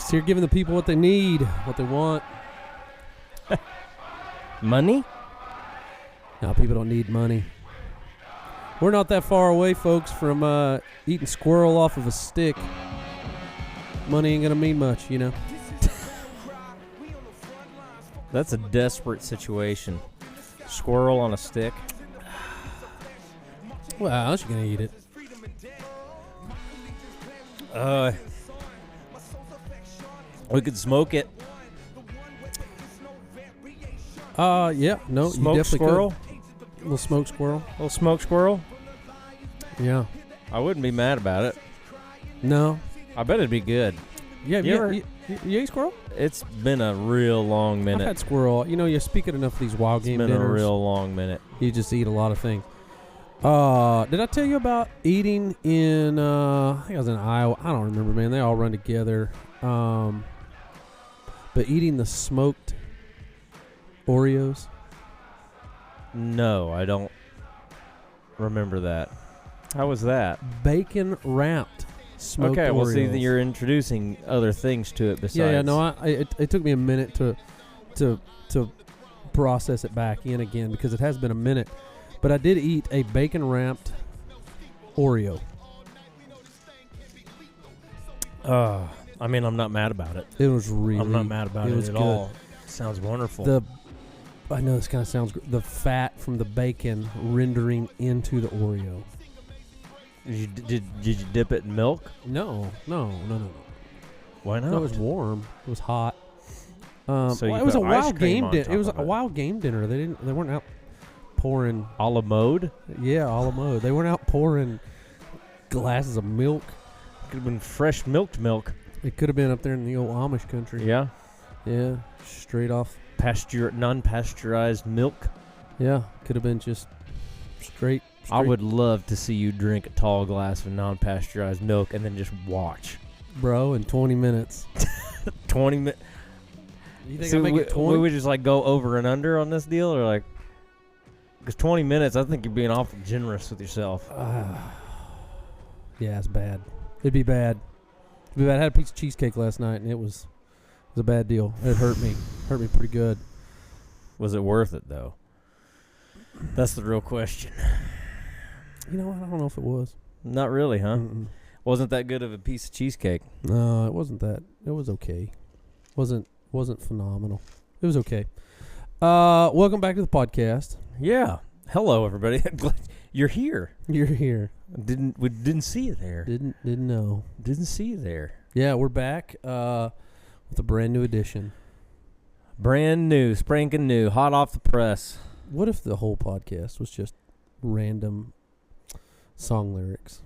Just here giving the people what they need, what they want. Money? No, people don't need money. We're not that far away, folks, from eating squirrel off of a stick. Money ain't gonna mean much, you know. That's a desperate situation. Squirrel on a stick. Well, how else you gonna eat it? We could smoke it. Yeah, no, you Smoked definitely squirrel? could. Little smoked squirrel. Little smoked squirrel? Yeah. I wouldn't be mad about it. No. I bet it'd be good. Yeah, You you ate squirrel? It's been a real long minute. I've had squirrel. You know, you speak at enough of these wild game It's been dinners. a real long minute. You just eat a lot of things. Did I tell you about eating in, I think I was in Iowa. I don't remember, man. They all run together. But eating the smoked Oreos. No, I don't remember that. How was that? Bacon wrapped smoked Okay, well, see, Oreos. you're introducing other things to it besides. Yeah, no, it took me a minute to process it back in again because it has been a minute. But I did eat a bacon wrapped Oreo. I mean, I'm not mad about it. It was really. I'm not mad about it was at good. all. Sounds wonderful. I know this kind of sounds. The fat from the bacon rendering into the Oreo. Did you dip it in milk? No. Why not? No, it was warm. It was hot. So you it was a put ice wild cream game on dinner. top It was of a it. wild game dinner. They weren't out pouring. A la mode? Yeah, a la mode. They weren't out pouring glasses of milk. Could have been fresh milked milk. It could have been up there in the old Amish country. Yeah. Yeah, straight off. Non-pasteurized milk. Yeah, could have been just straight. I would love to see you drink a tall glass of non-pasteurized milk and then just watch. Bro, in 20 minutes. 20 minutes. You think So I make it 20? we would just like go over and under on this deal, or like, because 20 minutes, I think you're being awful generous with yourself. Yeah, it's bad. It'd be bad. I had a piece of cheesecake last night, and it was a bad deal. It hurt me. Hurt me pretty good. Was it worth it though? That's the real question. You know what? I don't know if it was. Not really, huh? Mm-mm. Wasn't that good of a piece of cheesecake? No, it wasn't that. It was okay. Wasn't phenomenal. It was okay. Welcome back to the podcast. Yeah. Hello, everybody. Glad you're here. You're here. We didn't see you there. Didn't know. Didn't see you there. Yeah, we're back with a brand new edition. Brand new, spanking new, hot off the press. What if the whole podcast was just random song lyrics?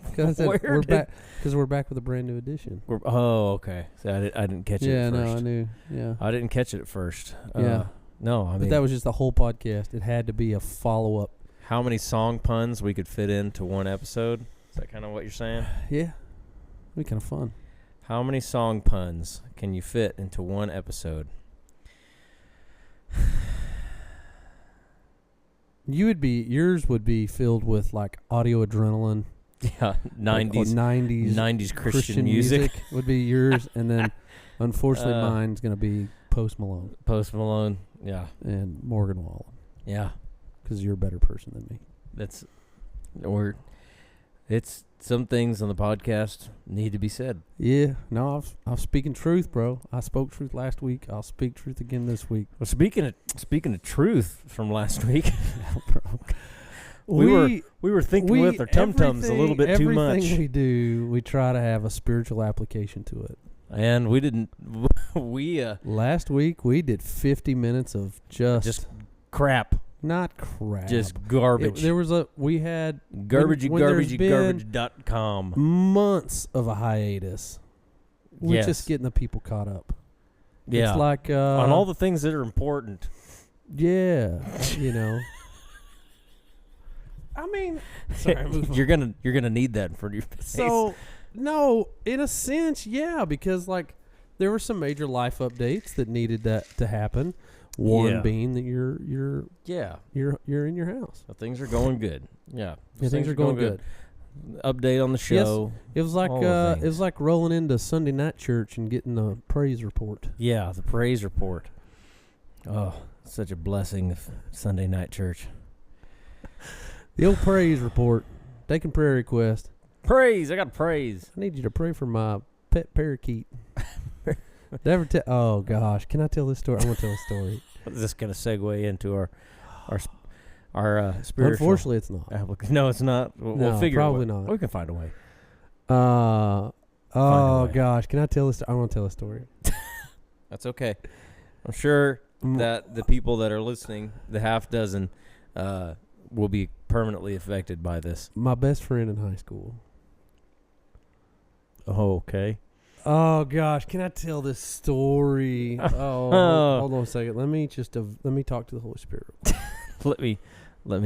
Because we're back. Because we're back with a brand new edition. Okay. So I didn't catch it at first. Yeah, no, I knew. Yeah. I didn't catch it at first. Yeah. No, I mean. But that was just the whole podcast. It had to be a follow-up. How many song puns we could fit into one episode? Is that kind of what you're saying? Yeah. It'd be kind of fun. How many song puns can you fit into one episode? Yours would be filled with like audio adrenaline. Yeah, 90s Christian music would be yours, and then unfortunately mine's gonna be Post Malone. Post Malone, yeah, and Morgan Wallen. Yeah, because you're a better person than me. It's some things on the podcast need to be said. Yeah, no, I'm speaking truth, bro. I spoke truth last week. I'll speak truth again this week. Well, speaking of truth from last week, bro. We were thinking with our tum-tums a little bit too much. Everything we do, we try to have a spiritual application to it. And we didn't. Last week we did 50 minutes of just crap. Not crap. Just garbage. We had garbage.com. Months of a hiatus. We're just getting the people caught up. Yeah. It's like on all the things that are important. Yeah, you know. I mean, sorry, you're gonna need that for your face. So no, in a sense, yeah, because like there were some major life updates that needed that to happen. One being that you're in your house. So things are going good. Yeah, things are going good. Update on the show. It was like all the it was like rolling into Sunday night church and getting the praise report. Yeah, the praise report. Oh, such a blessing of Sunday night church. The old praise report. Taking prayer request. Praise. I got praise. I need you to pray for my pet parakeet. Oh gosh, can I tell this story? I want to tell a story. Is this going to segue into our spiritual? Unfortunately, it's not. No, it's not. We'll figure probably it out. not. We can find a way. Oh way. gosh, can I tell this? I want to tell a story. That's okay. I'm sure that the people that are listening, the half dozen, will be permanently affected by this. My best friend in high school. Oh, okay. Oh gosh, can I tell this story? Hold on a second. Let me talk to the Holy Spirit. let me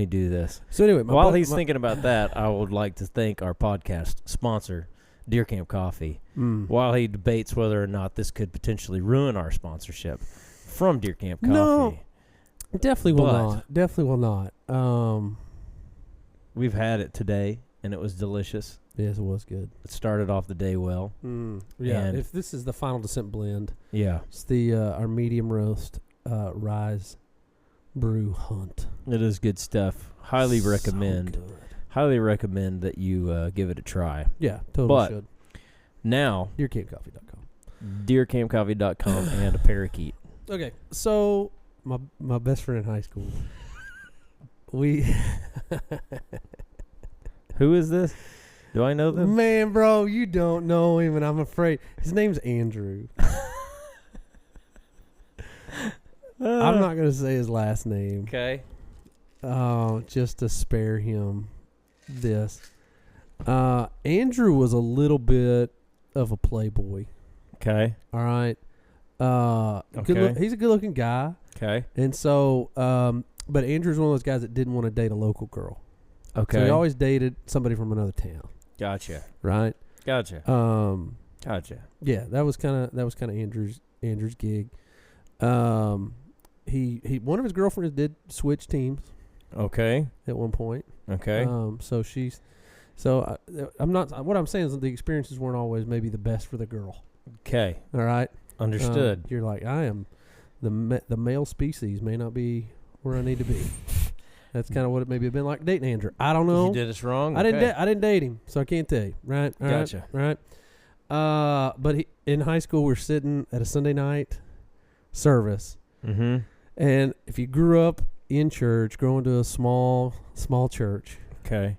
do this. So anyway, while he's thinking about that, I would like to thank our podcast sponsor, Deer Camp Coffee. While he debates whether or not this could potentially ruin our sponsorship from Deer Camp Coffee. No, definitely will not. Definitely will not. We've had it today, and it was delicious. Yes, it was good. It started off the day well. Yeah, and if this is the Final Descent blend, yeah, it's the our medium roast Rise Brew Hunt. It is good stuff. Highly recommend. Good. Highly recommend that you give it a try. Yeah, totally should. Now, DeerCampCoffee.com. DeerCampCoffee.com and a parakeet. Okay, so my best friend in high school, Who is this? Do I know them? Man, bro, you don't know him, and I'm afraid. His name's Andrew. I'm not going to say his last name. Okay. Just to spare him this. Andrew was a little bit of a playboy. Okay. All right. Okay. He's a good-looking guy. Okay. And so, but Andrew's one of those guys that didn't want to date a local girl. Okay. So he always dated somebody from another town. Gotcha. Right. Gotcha. Gotcha. Yeah, that was kind of Andrew's gig. He one of his girlfriends did switch teams. Okay. At one point. Okay. I'm not. What I'm saying is that the experiences weren't always maybe the best for the girl. Okay. All right. Understood. You're like, I am the male species may not be where I need to be. That's kind of what it maybe have been like dating Andrew. I don't know. You did us wrong. I didn't date him, so I can't tell you. Right? All gotcha. Right. But in high school, we're sitting at a Sunday night service, and if you grew up in church, going to a small church, okay,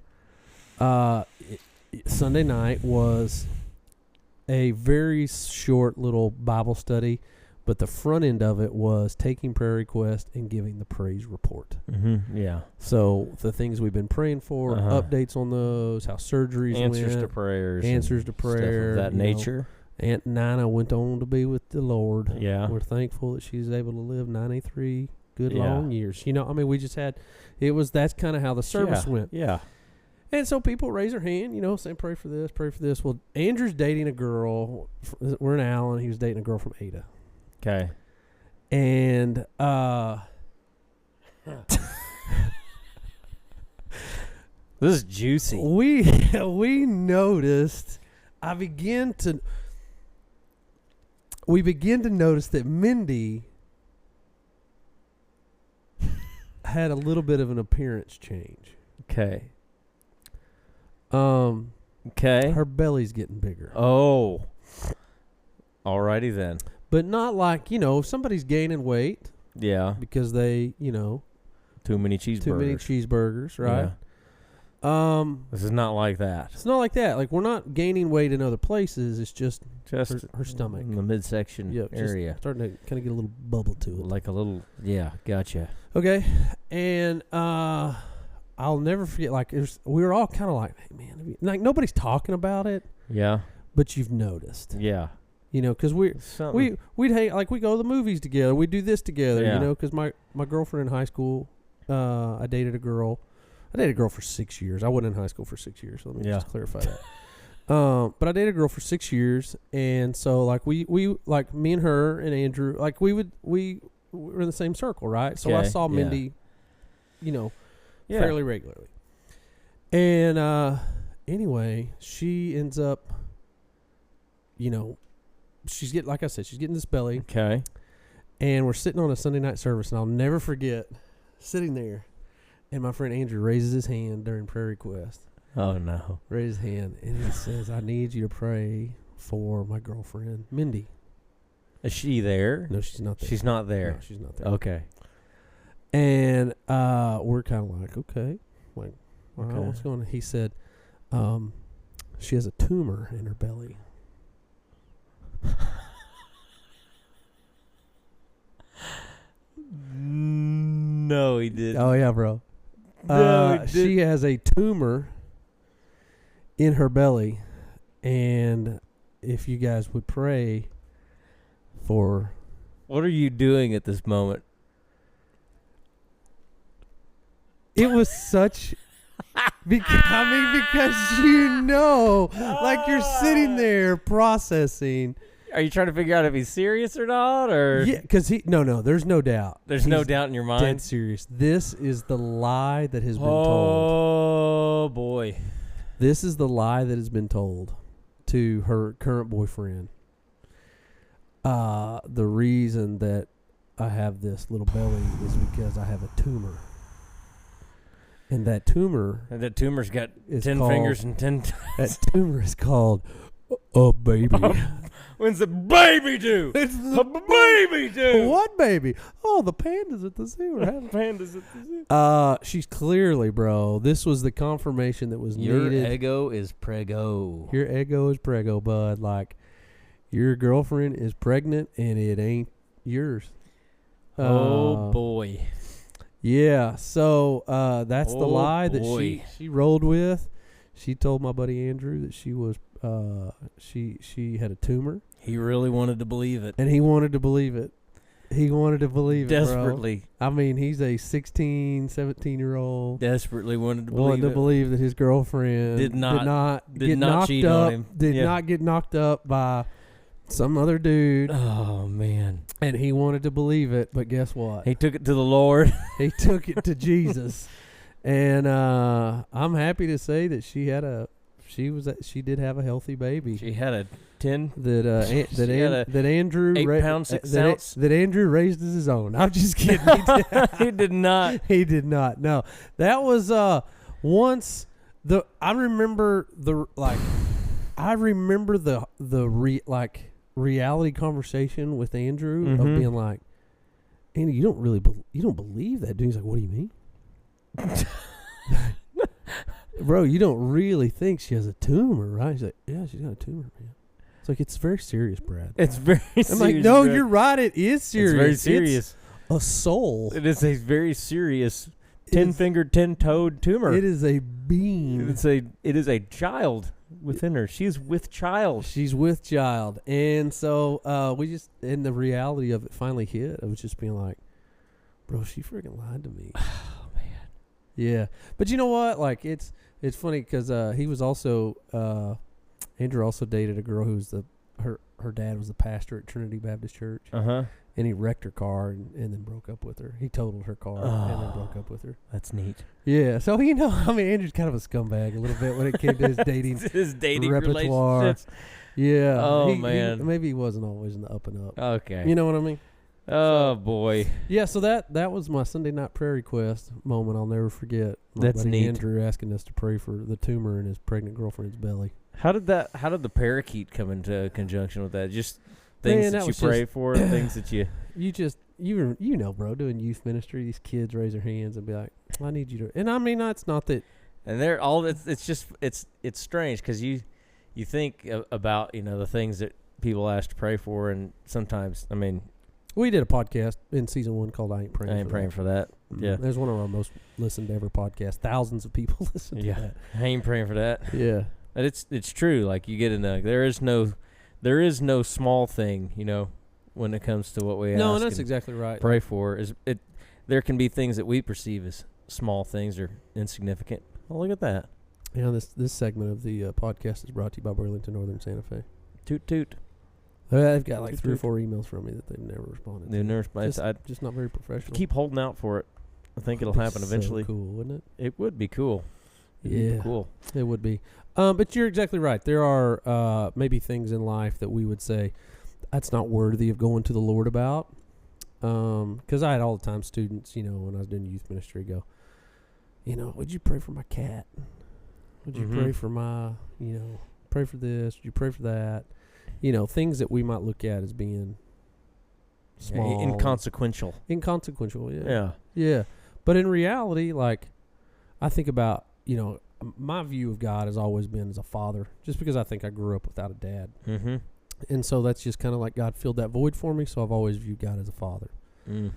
Sunday night was a very short little Bible study. But the front end of it was taking prayer requests and giving the praise report. Yeah. So the things we've been praying for, updates on those, how surgeries answers went. Answers to prayer. Stuff of that nature. Aunt Nina went on to be with the Lord. Yeah. We're thankful that she's able to live 93 good long years. We just had, that's kind of how the service went. Yeah. And so people raise their hand, saying, pray for this, pray for this. Well, Andrew's dating a girl. We're in Allen. He was dating a girl from Ada. Okay. And this is juicy. We noticed we begin to notice that Mindy had a little bit of an appearance change. Okay. Okay. Her belly's getting bigger. Oh. Alrighty then. But not like, if somebody's gaining weight. Yeah. Because they, too many cheeseburgers, right? Yeah. This is not like that. It's not like that. Like, we're not gaining weight in other places. It's just her stomach. In the midsection area. Starting to kind of get a little bubble to it. Like a little, gotcha. Okay. And I'll never forget, we were all kind of like, hey, man, nobody's talking about it. Yeah. But you've noticed. Yeah. Because we'd hang, we go to the movies together. We do this together. Because my girlfriend in high school, I dated a girl for 6 years. I wasn't in high school for 6 years. So let me just clarify that. But I dated a girl for 6 years, and so we me and her and Andrew, we were in the same circle, right? So I saw Mindy, fairly regularly. And anyway, she ends up, she's getting this belly. Okay. And we're sitting on a Sunday night service, and I'll never forget sitting there, and my friend Andrew raises his hand during prayer request. Oh, no. Raises his hand, and he says, I need you to pray for my girlfriend, Mindy. Is she there? No, she's not there. She's not there. No, she's not there. Okay. And we're kind of like, okay. Like, all right, Okay. what's going on? He said, she has a tumor in her belly. No, he didn't. Oh, yeah, bro. No, he didn't. She has a tumor in her belly. And if you guys would pray for... What are you doing at this moment? It was such... because like you're sitting there processing. Are you trying to figure out if he's serious or not? Or Yeah, because there's no doubt. There's no doubt in your mind? Dead serious. This is the lie that has been told. Oh, boy. This is the lie that has been told to her current boyfriend. The reason that I have this little belly is because I have a tumor. And that tumor... And that tumor's got 10 called, fingers and 10 toes. That tumor is called a baby. When's the baby do? It's the baby do. What baby? Oh, the pandas at the zoo. Are having Pandas at the zoo. She's clearly, bro. This was the confirmation that was Your needed. ego is prego. Your ego is prego, bud. Like, your girlfriend is pregnant and it ain't yours. Oh, boy. Yeah, so that's the lie boy. that she rolled with. She told my buddy Andrew that she was she had a tumor. He really wanted to believe it. And he wanted to believe it. He wanted to believe Desperately. it, bro. I mean, he's a 16, 17-year-old. Desperately wanted to believe that his girlfriend did not get knocked cheat up, on him. Did not get knocked up by some other dude. Oh, man. And he wanted to believe it, but guess what? He took it to the Lord. He took it to Jesus. And I'm happy to say that she did have a healthy baby. She had a 10 that Andrew 8 pound 6 ounce that Andrew raised as his own. I'm just kidding. He did not. He did not. No, that was once I remember the reality conversation with Andrew of being like, Andy, you don't believe that, dude. He's like, what do you mean? Bro, you don't really think she has a tumor, right? He's like, yeah, she's got a tumor, man. It's like, it's very serious, Brad. It's very serious. I'm like, no, Brad. you're right. It is serious. It's very serious. It's a soul. It is a very serious 10-fingered, 10-toed tumor. It is a being. It is a child within her. She's with child. She's with child. And so and the reality of it finally hit. I was just being like, bro, she freaking lied to me. Oh, man. Yeah. But you know what? Like, it's funny because he was also, Andrew also dated a girl who was her dad was the pastor at Trinity Baptist Church. Uh-huh. And he wrecked her car and then broke up with her. He totaled her car and then broke up with her. That's neat. Yeah. So, Andrew's kind of a scumbag a little bit when it came to his dating repertoire. Relationships. Yeah. Oh, man. Maybe he wasn't always in the up and up. Okay. You know what I mean? Oh, boy. Yeah, so that was my Sunday night prayer request moment I'll never forget. My That's buddy neat. Andrew asking us to pray for the tumor in his pregnant girlfriend's belly. How did the parakeet come into conjunction with that? Just things that you pray for, things that you... You know, bro, doing youth ministry, these kids raise their hands and be like, I need you to... And I mean, it's not that... And they're all... It's just... It's strange because you think about, the things that people ask to pray for, and sometimes, We did a podcast in season 1 called I Ain't Praying for that. Yeah. There's one of our most listened to ever podcasts. Thousands of people listen to that. I ain't praying for that. Yeah. But it's true. Like, you get in there is no small thing, when it comes to what we ask. No, that's exactly right. Pray for. There can be things that we perceive as small things or insignificant. Oh, look at that. This segment of the podcast is brought to you by Burlington Northern Santa Fe. Toot toot. They've got like 3 or 4 emails from me that they've never responded to. They've never responded. Just not very professional. Keep holding out for it. I think it'll happen eventually. So cool, wouldn't it? It would be cool. Yeah. Cool. It would be. But you're exactly right. There are maybe things in life that we would say that's not worthy of going to the Lord about. Because I had all the time students, when I was doing youth ministry, go, would you pray for my cat? Would you pray for my, pray for this? Would you pray for that? Things that we might look at as being small. Inconsequential. Inconsequential, yeah. Yeah. Yeah. But in reality, like, I think about, my view of God has always been as a father, just because I think I grew up without a dad. Mm-hmm. And so that's just kind of like God filled that void for me, so I've always viewed God as a father. Mm.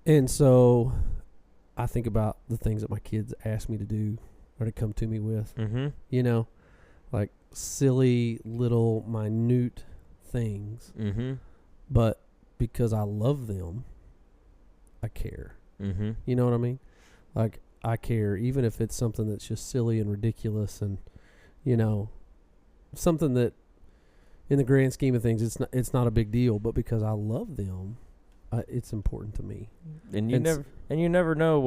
And so I think about the things that my kids ask me to do or to come to me with, like silly little minute things. Mm-hmm. But because I love them, I care. Mm-hmm. You know what I mean? Like, I care, even if it's something that's just silly and ridiculous and, something that in the grand scheme of things, it's not a big deal, but because I love them, it's important to me. And you never know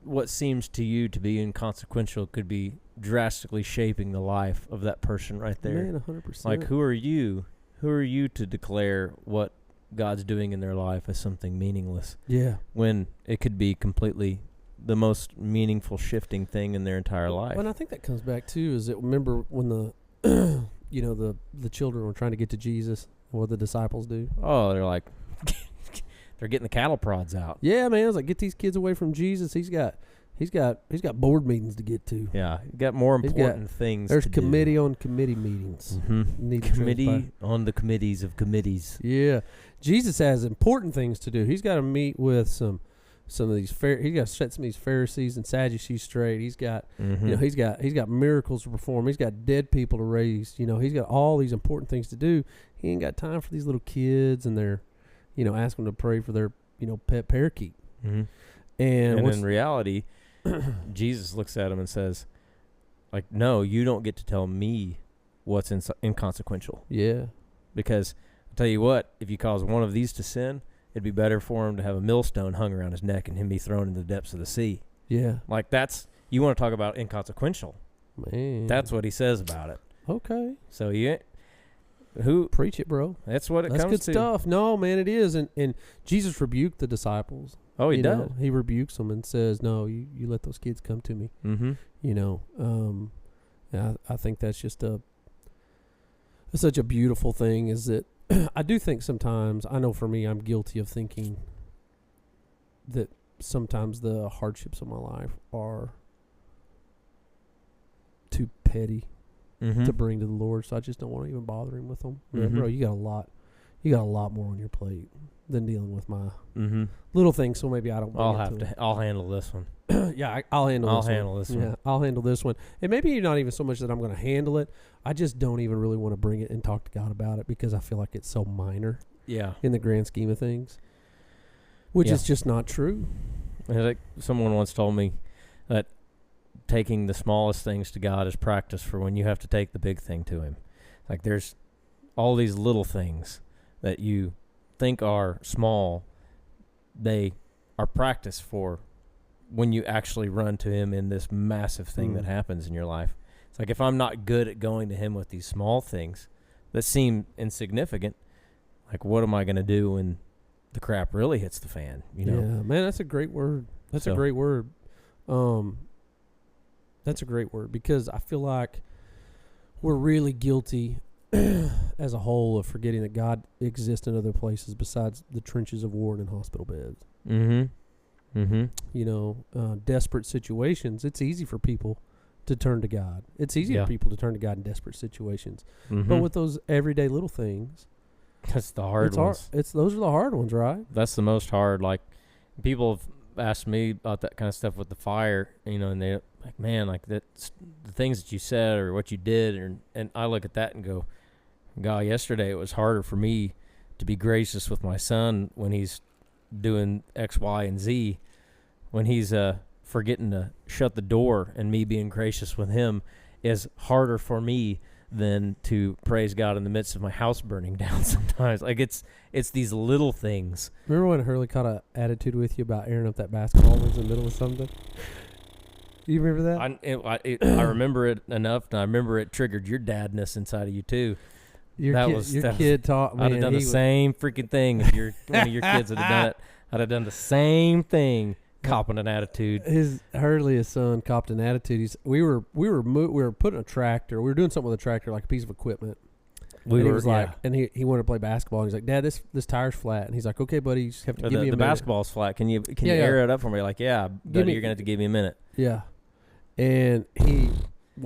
what seems to you to be inconsequential could be drastically shaping the life of that person right there. Man, 100%. Like, who are you? Who are you to declare what God's doing in their life as something meaningless? Yeah. When it could be completely the most meaningful shifting thing in their entire life. Well, and I think that comes back too, is that remember when the the children were trying to get to Jesus, what the disciples do? Oh, they're like, they're getting the cattle prods out. Yeah, man. I was like, get these kids away from Jesus. He's got board meetings to get to. Yeah, you got more important things. There's to committee do. On committee meetings. Mm-hmm. Committee on the committees of committees. Yeah, Jesus has important things to do. He's got to meet with some of these he's got to set some of these Pharisees and Sadducees straight. He's got he's got miracles to perform. He's got dead people to raise. He's got all these important things to do. He ain't got time for these little kids and they're ask them to pray for their pet parakeet. Mm-hmm. And in reality, Jesus looks at him and says, like, no, you don't get to tell me what's inconsequential. Yeah. Because I'll tell you what, if you cause one of these to sin, it'd be better for him to have a millstone hung around his neck and him be thrown in the depths of the sea. Yeah. Like, you want to talk about inconsequential. Man. That's what he says about it. Okay. So preach it, bro. That's what That's comes good to. stuff. No, man, it is. And Jesus rebuked the disciples. Oh, he does. He rebukes them and says, no, you let those kids come to me. Mm-hmm. I think that's just such a beautiful thing, is that I do think sometimes, I know for me, I'm guilty of thinking that sometimes the hardships of my life are too petty to bring to the Lord, so I just don't want to even bother him with them. Mm-hmm. Bro, you got a lot more on your plate than dealing with my mm-hmm. little things, so maybe I don't. I'll handle this one. Yeah, I'll handle this one. Yeah, I'll handle this one. And maybe not even so much that I'm going to handle it. I just don't even really want to bring it and talk to God about it because I feel like it's so minor. Yeah. In the grand scheme of things, which is just not true. Like someone once told me that taking the smallest things to God is practice for when you have to take the big thing to Him. Like, there's all these little things that you think are small, they are practice for when you actually run to Him in this massive thing that happens in your life. It's like, if I'm not good at going to Him with these small things that seem insignificant, like, what am I going to do when the crap really hits the fan? Yeah, man, that's a great word. That's a great word. That's a great word, because I feel like we're really guilty as a whole of forgetting that God exists in other places besides the trenches of war and in hospital beds. Mm-hmm. Mm-hmm. Desperate situations, it's easy for people to turn to God. It's easy for people to turn to God in desperate situations. Mm-hmm. But with those everyday little things, that's the hard ones. Those are the hard ones, right? That's the most hard. Like, people have asked me about that kind of stuff with the fire, and they're like, man, like, that's the things that you said or what you did, and I look at that and go, God, yesterday it was harder for me to be gracious with my son when he's doing X, Y, and Z, when he's forgetting to shut the door, and me being gracious with him is harder for me than to praise God in the midst of my house burning down sometimes. Like, it's these little things. Remember when Hurley caught an attitude with you about airing up that basketball in the middle of something? You remember that? I remember it enough, and I remember it triggered your dadness inside of you too. Your kid taught me. I'd have done the same freaking thing if one of your kids had done it. I'd have done the same thing, copping an attitude. His son, copped an attitude. We were putting a tractor. We were doing something with a tractor, like a piece of equipment. He wanted to play basketball. He's like, Dad, this tire's flat. And he's like, okay, buddy, you just have to give me a minute. The basketball's flat. Can you air it up for me? Like, yeah, buddy, you're gonna have to give me a minute. Yeah, and he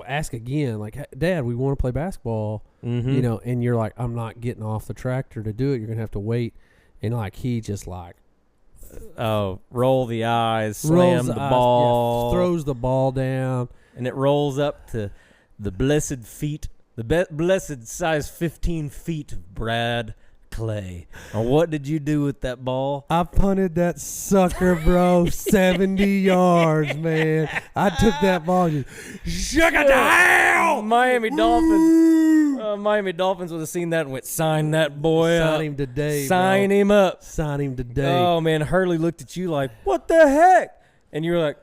asked again, like, Dad, we want to play basketball. Mm-hmm. And you're like, I'm not getting off the tractor to do it. You're gonna have to wait. And like he just like, roll the eyes, slam the ball, throws the ball down, and it rolls up to the blessed feet. The blessed size 15 feet of Brad Clay. Now, what did you do with that ball? I punted that sucker, bro, 70 yards, man. I took that ball and just shook it to hell. Miami Dolphins would have seen that and went, sign that boy up. Sign him today, Sign bro. him up. Sign him today. Oh, man, Hurley looked at you like, what the heck? And you were like,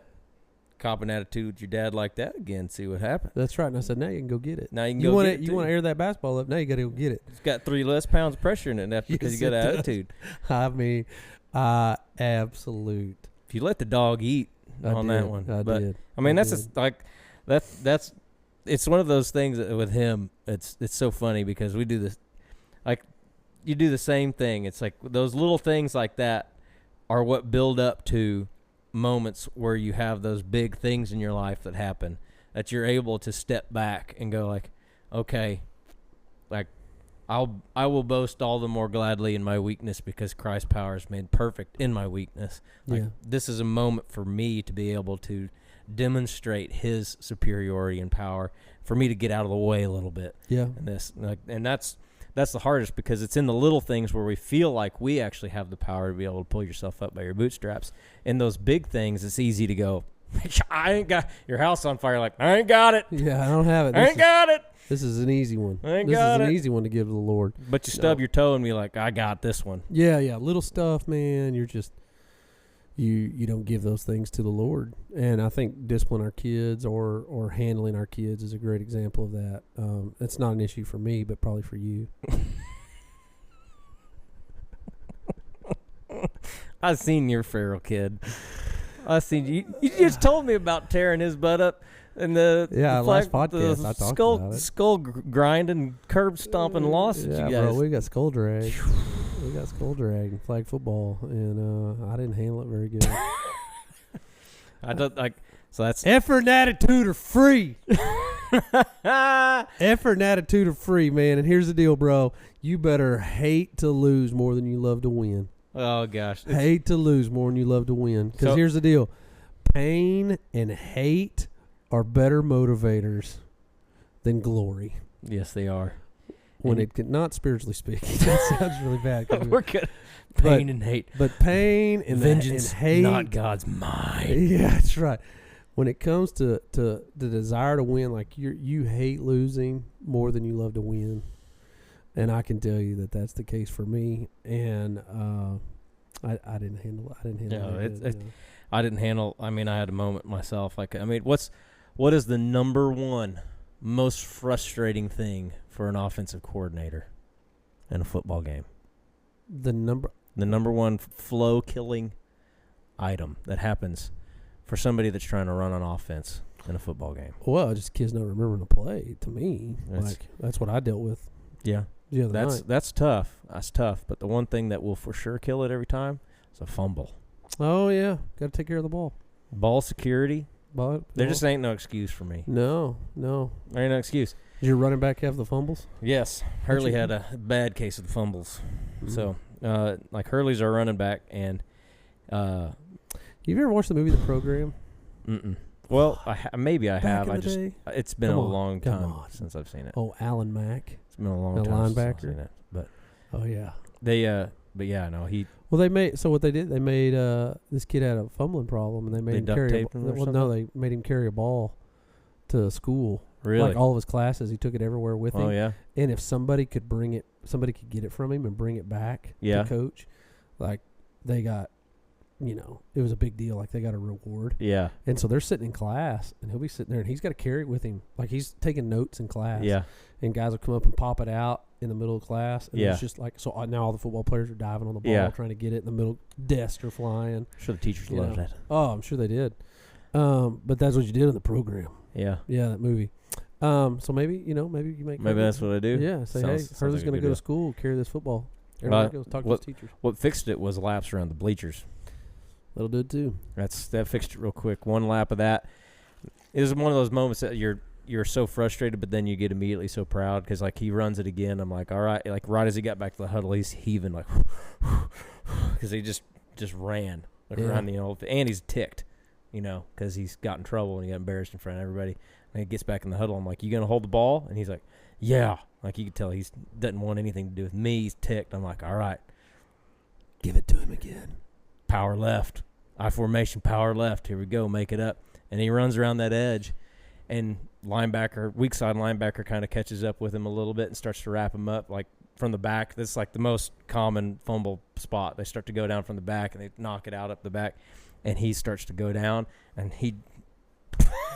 cop an attitude with your dad like that again, see what happens. That's right. And I said, now you can go get it. Now you can go get it. You want to air that basketball up, now you got to go get it. It's got 3 less pounds of pressure in it after because you got an attitude. I mean, absolute. If you let the dog eat on that one. I did. I mean, that's it's one of those things that with him, it's so funny because we do this, like, you do the same thing. It's like those little things like that are what build up to moments where you have those big things in your life that happen that you're able to step back and go like, okay, like I will boast all the more gladly in my weakness because Christ's power is made perfect in my weakness. Like, this is a moment for me to be able to demonstrate his superiority and power, for me to get out of the way a little bit. Yeah. And that's the hardest because it's in the little things where we feel like we actually have the power to be able to pull yourself up by your bootstraps. In those big things, it's easy to go, I ain't got your house on fire. Like, I ain't got it. Yeah, I don't have it. I ain't got it. This is an easy one. This is an easy one to give to the Lord. But you stub your toe and be like, I got this one. Yeah. Little stuff, man. You're just, you don't give those things to the Lord. And I think discipline our kids or handling our kids is a great example of that. It's not an issue for me, but probably for you. I've seen your feral kid. I've seen you. You just told me about tearing his butt up in the last podcast. I talked about it. Skull grinding, curb stomping losses. Yeah, you guys. Bro, we got skull drag. We got skull drag in flag football, and I didn't handle it very good. I don't like. So that's effort and attitude are free. Effort and attitude are free, man. And here's the deal, bro. You better hate to lose more than you love to win. Oh gosh, hate to lose more than you love to win. Because here's the deal: pain and hate are better motivators than glory. Yes, they are. When it can, not spiritually speaking, that sounds really bad. We're good. Pain and hate, but pain and vengeance, and hate, not God's mind. Yeah, that's right. When it comes to the desire to win, like you hate losing more than you love to win, and I can tell you that that's the case for me. And I didn't handle it. I didn't handle. I mean, I had a moment myself. Like, I mean, what is the number one most frustrating thing for an offensive coordinator in a football game? The number one flow killing item that happens for somebody that's trying to run on offense in a football game. Well, just kids not remembering to play. To me, that's what I dealt with. Yeah, that's tough. That's tough. But the one thing that will for sure kill it every time is a fumble. Oh yeah, got to take care of the ball. Ball security. There just ain't no excuse for me. No. There ain't no excuse. Did your running back have the fumbles? Yes, Hurley had a bad case of the fumbles. Mm-hmm. So, like Hurley's our running back, and you ever watched the movie The Program? Mm-mm. Well, maybe I have. It's been a long time since I've seen it. Oh, Alan Mack. It's been a long time since I've seen it. But oh yeah, but yeah, no, he. Well, they made this kid had a fumbling problem, and they made him carry. They made him carry a ball to school. Really? Like all of his classes, he took it everywhere with him. Oh yeah. And if somebody could get it from him and bring it back to coach, like they got it was a big deal. Like they got a reward. Yeah. And so they're sitting in class, and he'll be sitting there, and he's got to carry it with him. Like he's taking notes in class. Yeah. And guys will come up and pop it out in the middle of class. And it's just like, so now all the football players are diving on the ball, trying to get it in the middle. Desks are flying. I'm sure the teachers loved that. Oh, I'm sure they did. But that's what you did in the program. Yeah. Yeah, that movie. So maybe you make. Maybe that's what I do. Yeah. Say, hey, Hurley's going to go to school, carry this football. Everybody goes talk to his teachers. What fixed it was laps around the bleachers. That'll do it too. That fixed it real quick. One lap of that. It was one of those moments that you're so frustrated, but then you get immediately so proud because like he runs it again. I'm like, all right. Like right as he got back to the huddle, he's heaving like because he just ran around the and he's ticked, because he's got in trouble and he got embarrassed in front of everybody. And he gets back in the huddle. I'm like, you gonna hold the ball? And he's like, yeah. Like you could tell he doesn't want anything to do with me. He's ticked. I'm like, all right, give it to him again. Power left. I formation, power left. Here we go. Make it up. And he runs around that edge. And weak side linebacker kind of catches up with him a little bit and starts to wrap him up like from the back. That's like the most common fumble spot. They start to go down from the back and they knock it out up the back. And he starts to go down and he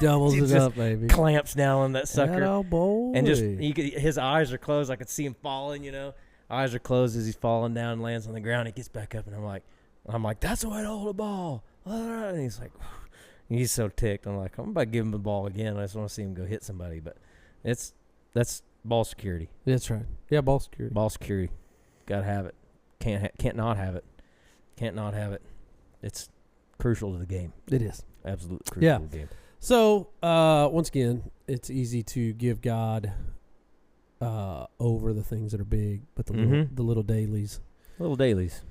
doubles it up, baby. Clamps down on that sucker. Oh, boy. And just his eyes are closed. I could see him falling, Eyes are closed as he's falling down and lands on the ground. He gets back up and I'm like, that's the way to hold the ball. And he's like, he's so ticked. I'm like, I'm about to give him the ball again. I just want to see him go hit somebody. But that's ball security. That's right. Yeah, ball security. Ball security. Got to have it. Can't not have it. Can't not have it. It's crucial to the game. It is. Absolutely crucial to the game. So, once again, it's easy to give God over the things that are big, but the little dailies. Little dailies.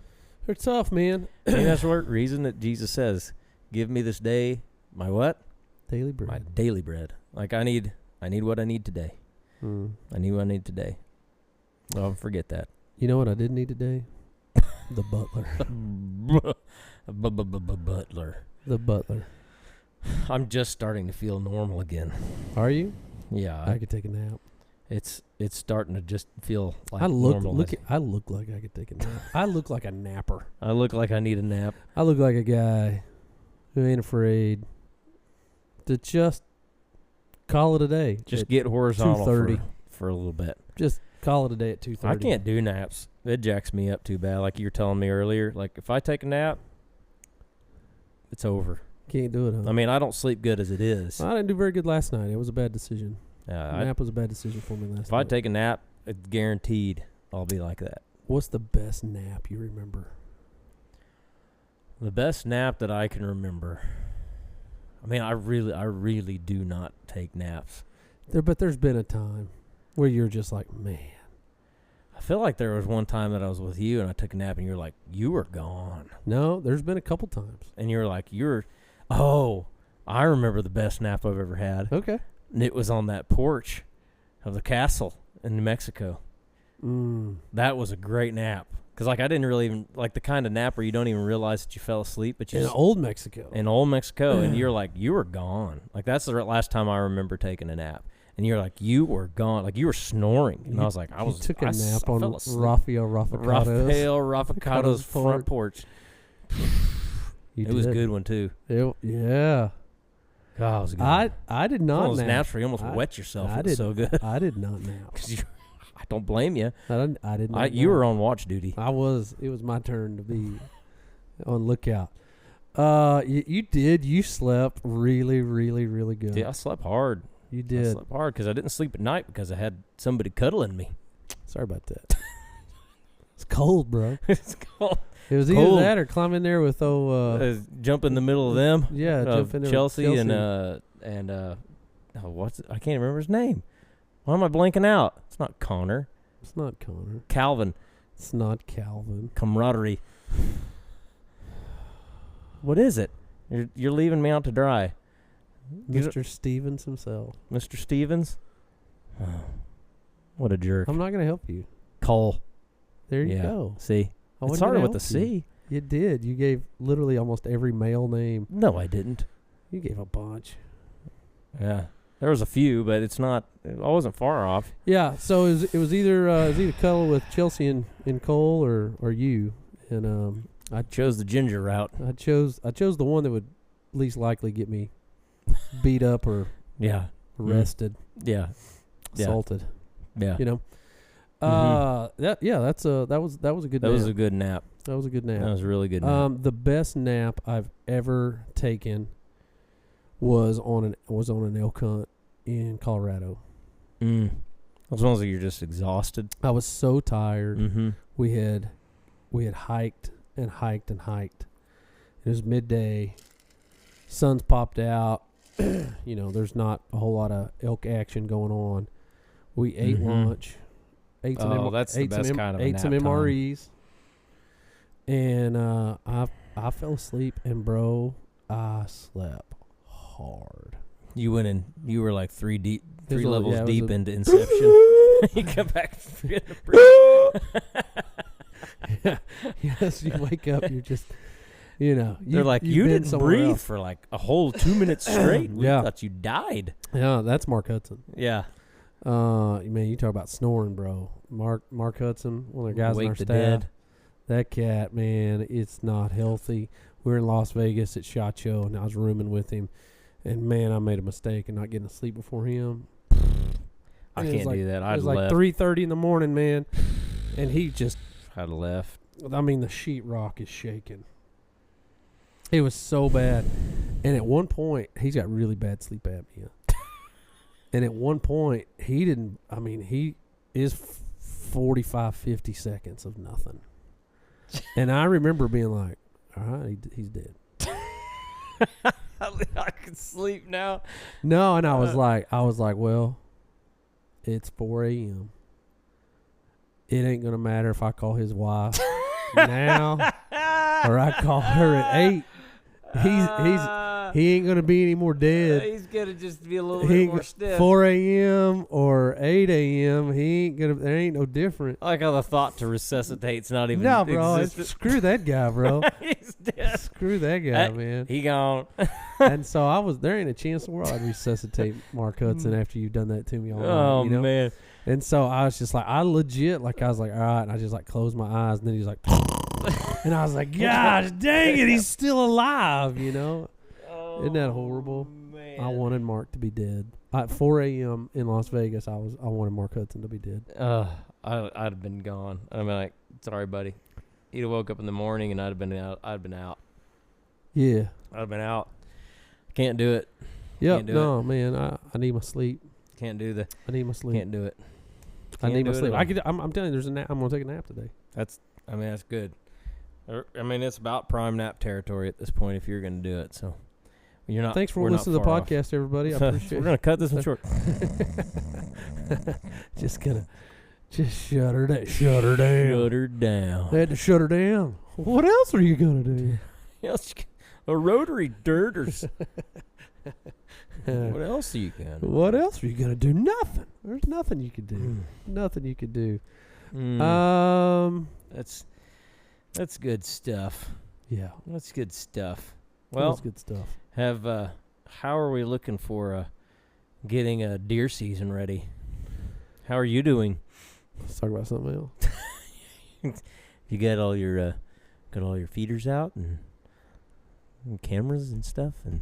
They're tough, man. And that's the reason that Jesus says, give me this day my what? Daily bread. My daily bread. Like I need what I need today. I need what I need today. Don't forget that. You know what I did need today? The butler. Butler. The butler. I'm just starting to feel normal again. Are you? Yeah. I could take a nap. It's starting to just feel like I look normal. I look like I could take a nap. I look like a napper. I look like I need a nap. I look like a guy who ain't afraid to just call it a day. Just get horizontal for a little bit. Just call it a day at 2:30. I can't do naps. It jacks me up too bad. Like you were telling me earlier. Like if I take a nap, it's over. Can't do it, huh? I mean, I don't sleep good as it is. I didn't do very good last night. It was a bad decision. Nap was a bad decision for me last night. If I take a nap, it's guaranteed I'll be like that. What's the best nap you remember? The best nap that I can remember. I mean, I really do not take naps. But there's been a time where you're just like, man. I feel like there was one time that I was with you and I took a nap and you're like, you were gone. No, there's been a couple times. And you're like, I remember the best nap I've ever had. Okay. And it was on that porch of the castle in New Mexico. That was a great nap. Because, I didn't really even, the kind of nap where you don't even realize that you fell asleep. But in Old Mexico. In Old Mexico. And you're like, you were gone. That's the last time I remember taking a nap. And you're like, you were gone. You were snoring. And I was like, I took a nap on Rafael Rafficado's front porch. It was a good one, too. Yeah. God, it was a good one. I did not nap. One of those nap. naps where you almost wet yourself. It was so good. I did not nap. I don't blame you. I did not. You were on watch duty. I was. It was my turn to be on lookout. You did. You slept really, really, really good. Yeah, I slept hard. You did. I slept hard because I didn't sleep at night because I had somebody cuddling me. Sorry about that. It's cold, bro. It's cold. It was either that or climb in there with jump in the middle of them. Yeah, jump in there Chelsea and what's it? I can't remember his name. Why am I blanking out? It's not Connor. It's not Connor. Calvin. It's not Calvin. Camaraderie. What is it? You're leaving me out to dry. Mr. Stevens himself. Mr. Stevens? Oh, what a jerk. I'm not going to help you. Cole. There you go. See? It started with a C. You did. You gave literally almost every male name. No, I didn't. You gave a bunch. Yeah. There was a few, but I wasn't far off. Yeah, so it was either cuddle with Chelsea and Cole or you. And I chose the ginger route. I chose the one that would least likely get me beat up or Yeah. arrested, Yeah. assaulted. Yeah. You know. That was a good. That nap. was a good nap. That was a good nap. That was a really good nap. The best nap I've ever taken was on an elk hunt in Colorado. As long as you're just exhausted. I was so tired. Mm-hmm. We had hiked and hiked and hiked. It was midday. Sun's popped out. You know, there's not a whole lot of elk action going on. We ate lunch. Ate some that's the best kind of a ate nap some time. MREs. And I fell asleep, and bro, I slept hard. You went in. You were like three levels it deep was into Inception. You come back and forget to breathe. Yes, you wake up, you're just, you know. They're like, you didn't breathe for like a whole 2 minutes straight. We thought you died. Yeah, that's Mark Hudson. Yeah. Man, you talk about snoring, bro. Mark Hudson, one of the guys on our staff. Dead. That cat, man, it's not healthy. We were in Las Vegas at SHOT Show, and I was rooming with him. And, man, I made a mistake in not getting to sleep before him. I can't do that. It was like 3:30 in the morning, man. And he just... I'd left. I mean, the sheetrock is shaking. It was so bad. And at one point, he's got really bad sleep apnea. And at one point, he is 45, 50 seconds of nothing. And I remember being like, all right, he's dead. I can sleep now. No, and I was like, well, it's 4 a.m. It ain't going to matter if I call his wife now or I call her at 8. He ain't going to be any more dead. He's going to just be a little bit more stiff. 4 a.m. or 8 a.m., there ain't no different. I like how the thought to resuscitate's not even No, bro. existent. Screw that guy, bro. He's dead. Screw that guy, man. He gone. And so there ain't a chance in the world I'd resuscitate Mark Hudson after you've done that to me all night. Oh, you know? man. And so I was just like, I was like, all right. And I just like closed my eyes, and then he's like, and I was like, gosh, dang it, he's still alive, you know? Isn't that horrible? Man. I wanted Mark to be dead. At 4 a.m. in Las Vegas, I wanted Mark Hudson to be dead. I'd have been gone. I'd have been like, sorry, buddy. He'd have woke up in the morning, and I'd have been out. Yeah. I'd have been out. Can't do it. Yep. No, man. I need my sleep. Can't do the. I need my sleep. Can't do it. I need my sleep. I'm telling you, there's a nap. I'm gonna take a nap today. That's good. It's about prime nap territory at this point if you're gonna do it. So you're not. Thanks for listening to the podcast, everybody. I appreciate it. We're gonna cut this one short. Just shut her down. Shut her down. Shut her down. They had to shut her down. What else are you gonna do? A rotary dirt or. What else are you gonna do? What else are you gonna do? Nothing. There's nothing you could do. Nothing you could do. That's good stuff. Yeah, that's good stuff. Well, that's good stuff. How are we looking for getting a deer season ready? How are you doing? Let's talk about something else. You got all your feeders out and cameras and stuff, and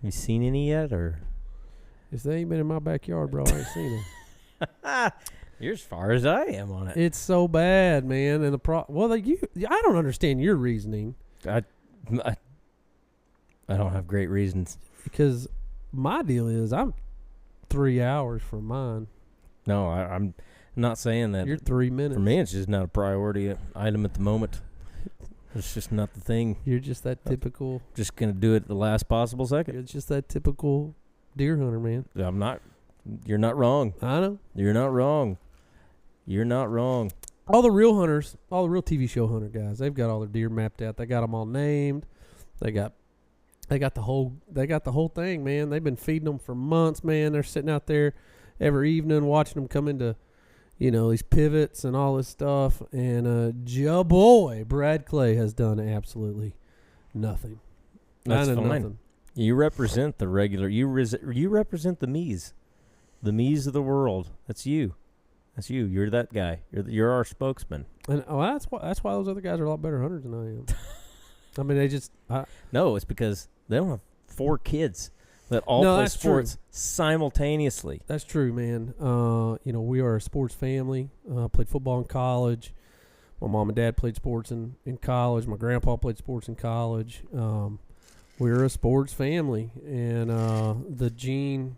have you seen any yet, or? If they ain't been in my backyard, bro, I ain't seen them. You're as far as I am on it. It's so bad, man. And I don't understand your reasoning. I don't have great reasons. Because my deal is I'm 3 hours from mine. No, I'm not saying that. You're 3 minutes. For me, it's just not a priority item at the moment. It's just not the thing. You're just that typical. Just going to do it at the last possible second. You're just that typical deer hunter, man. I'm not. You're not wrong. I know. You're not wrong. You're not wrong. All the real hunters, all the real TV show hunter guys, they've got all their deer mapped out. They got them all named. They got the whole thing, man. They've been feeding them for months, man. They're sitting out there every evening watching them come into, these pivots and all this stuff. And boy, Brad Clay has done absolutely nothing. That's fine. Nothing. You represent the regular. You represent the me's of the world. That's you. That's you. You're that guy. You're our spokesman. And that's why those other guys are a lot better hunters than I am. I mean, they just No, it's because they don't have 4 kids that all play sports simultaneously. That's true, man. We are a sports family. Played football in college. My mom and dad played sports in college. My grandpa played sports in college. We're a sports family, and the gene.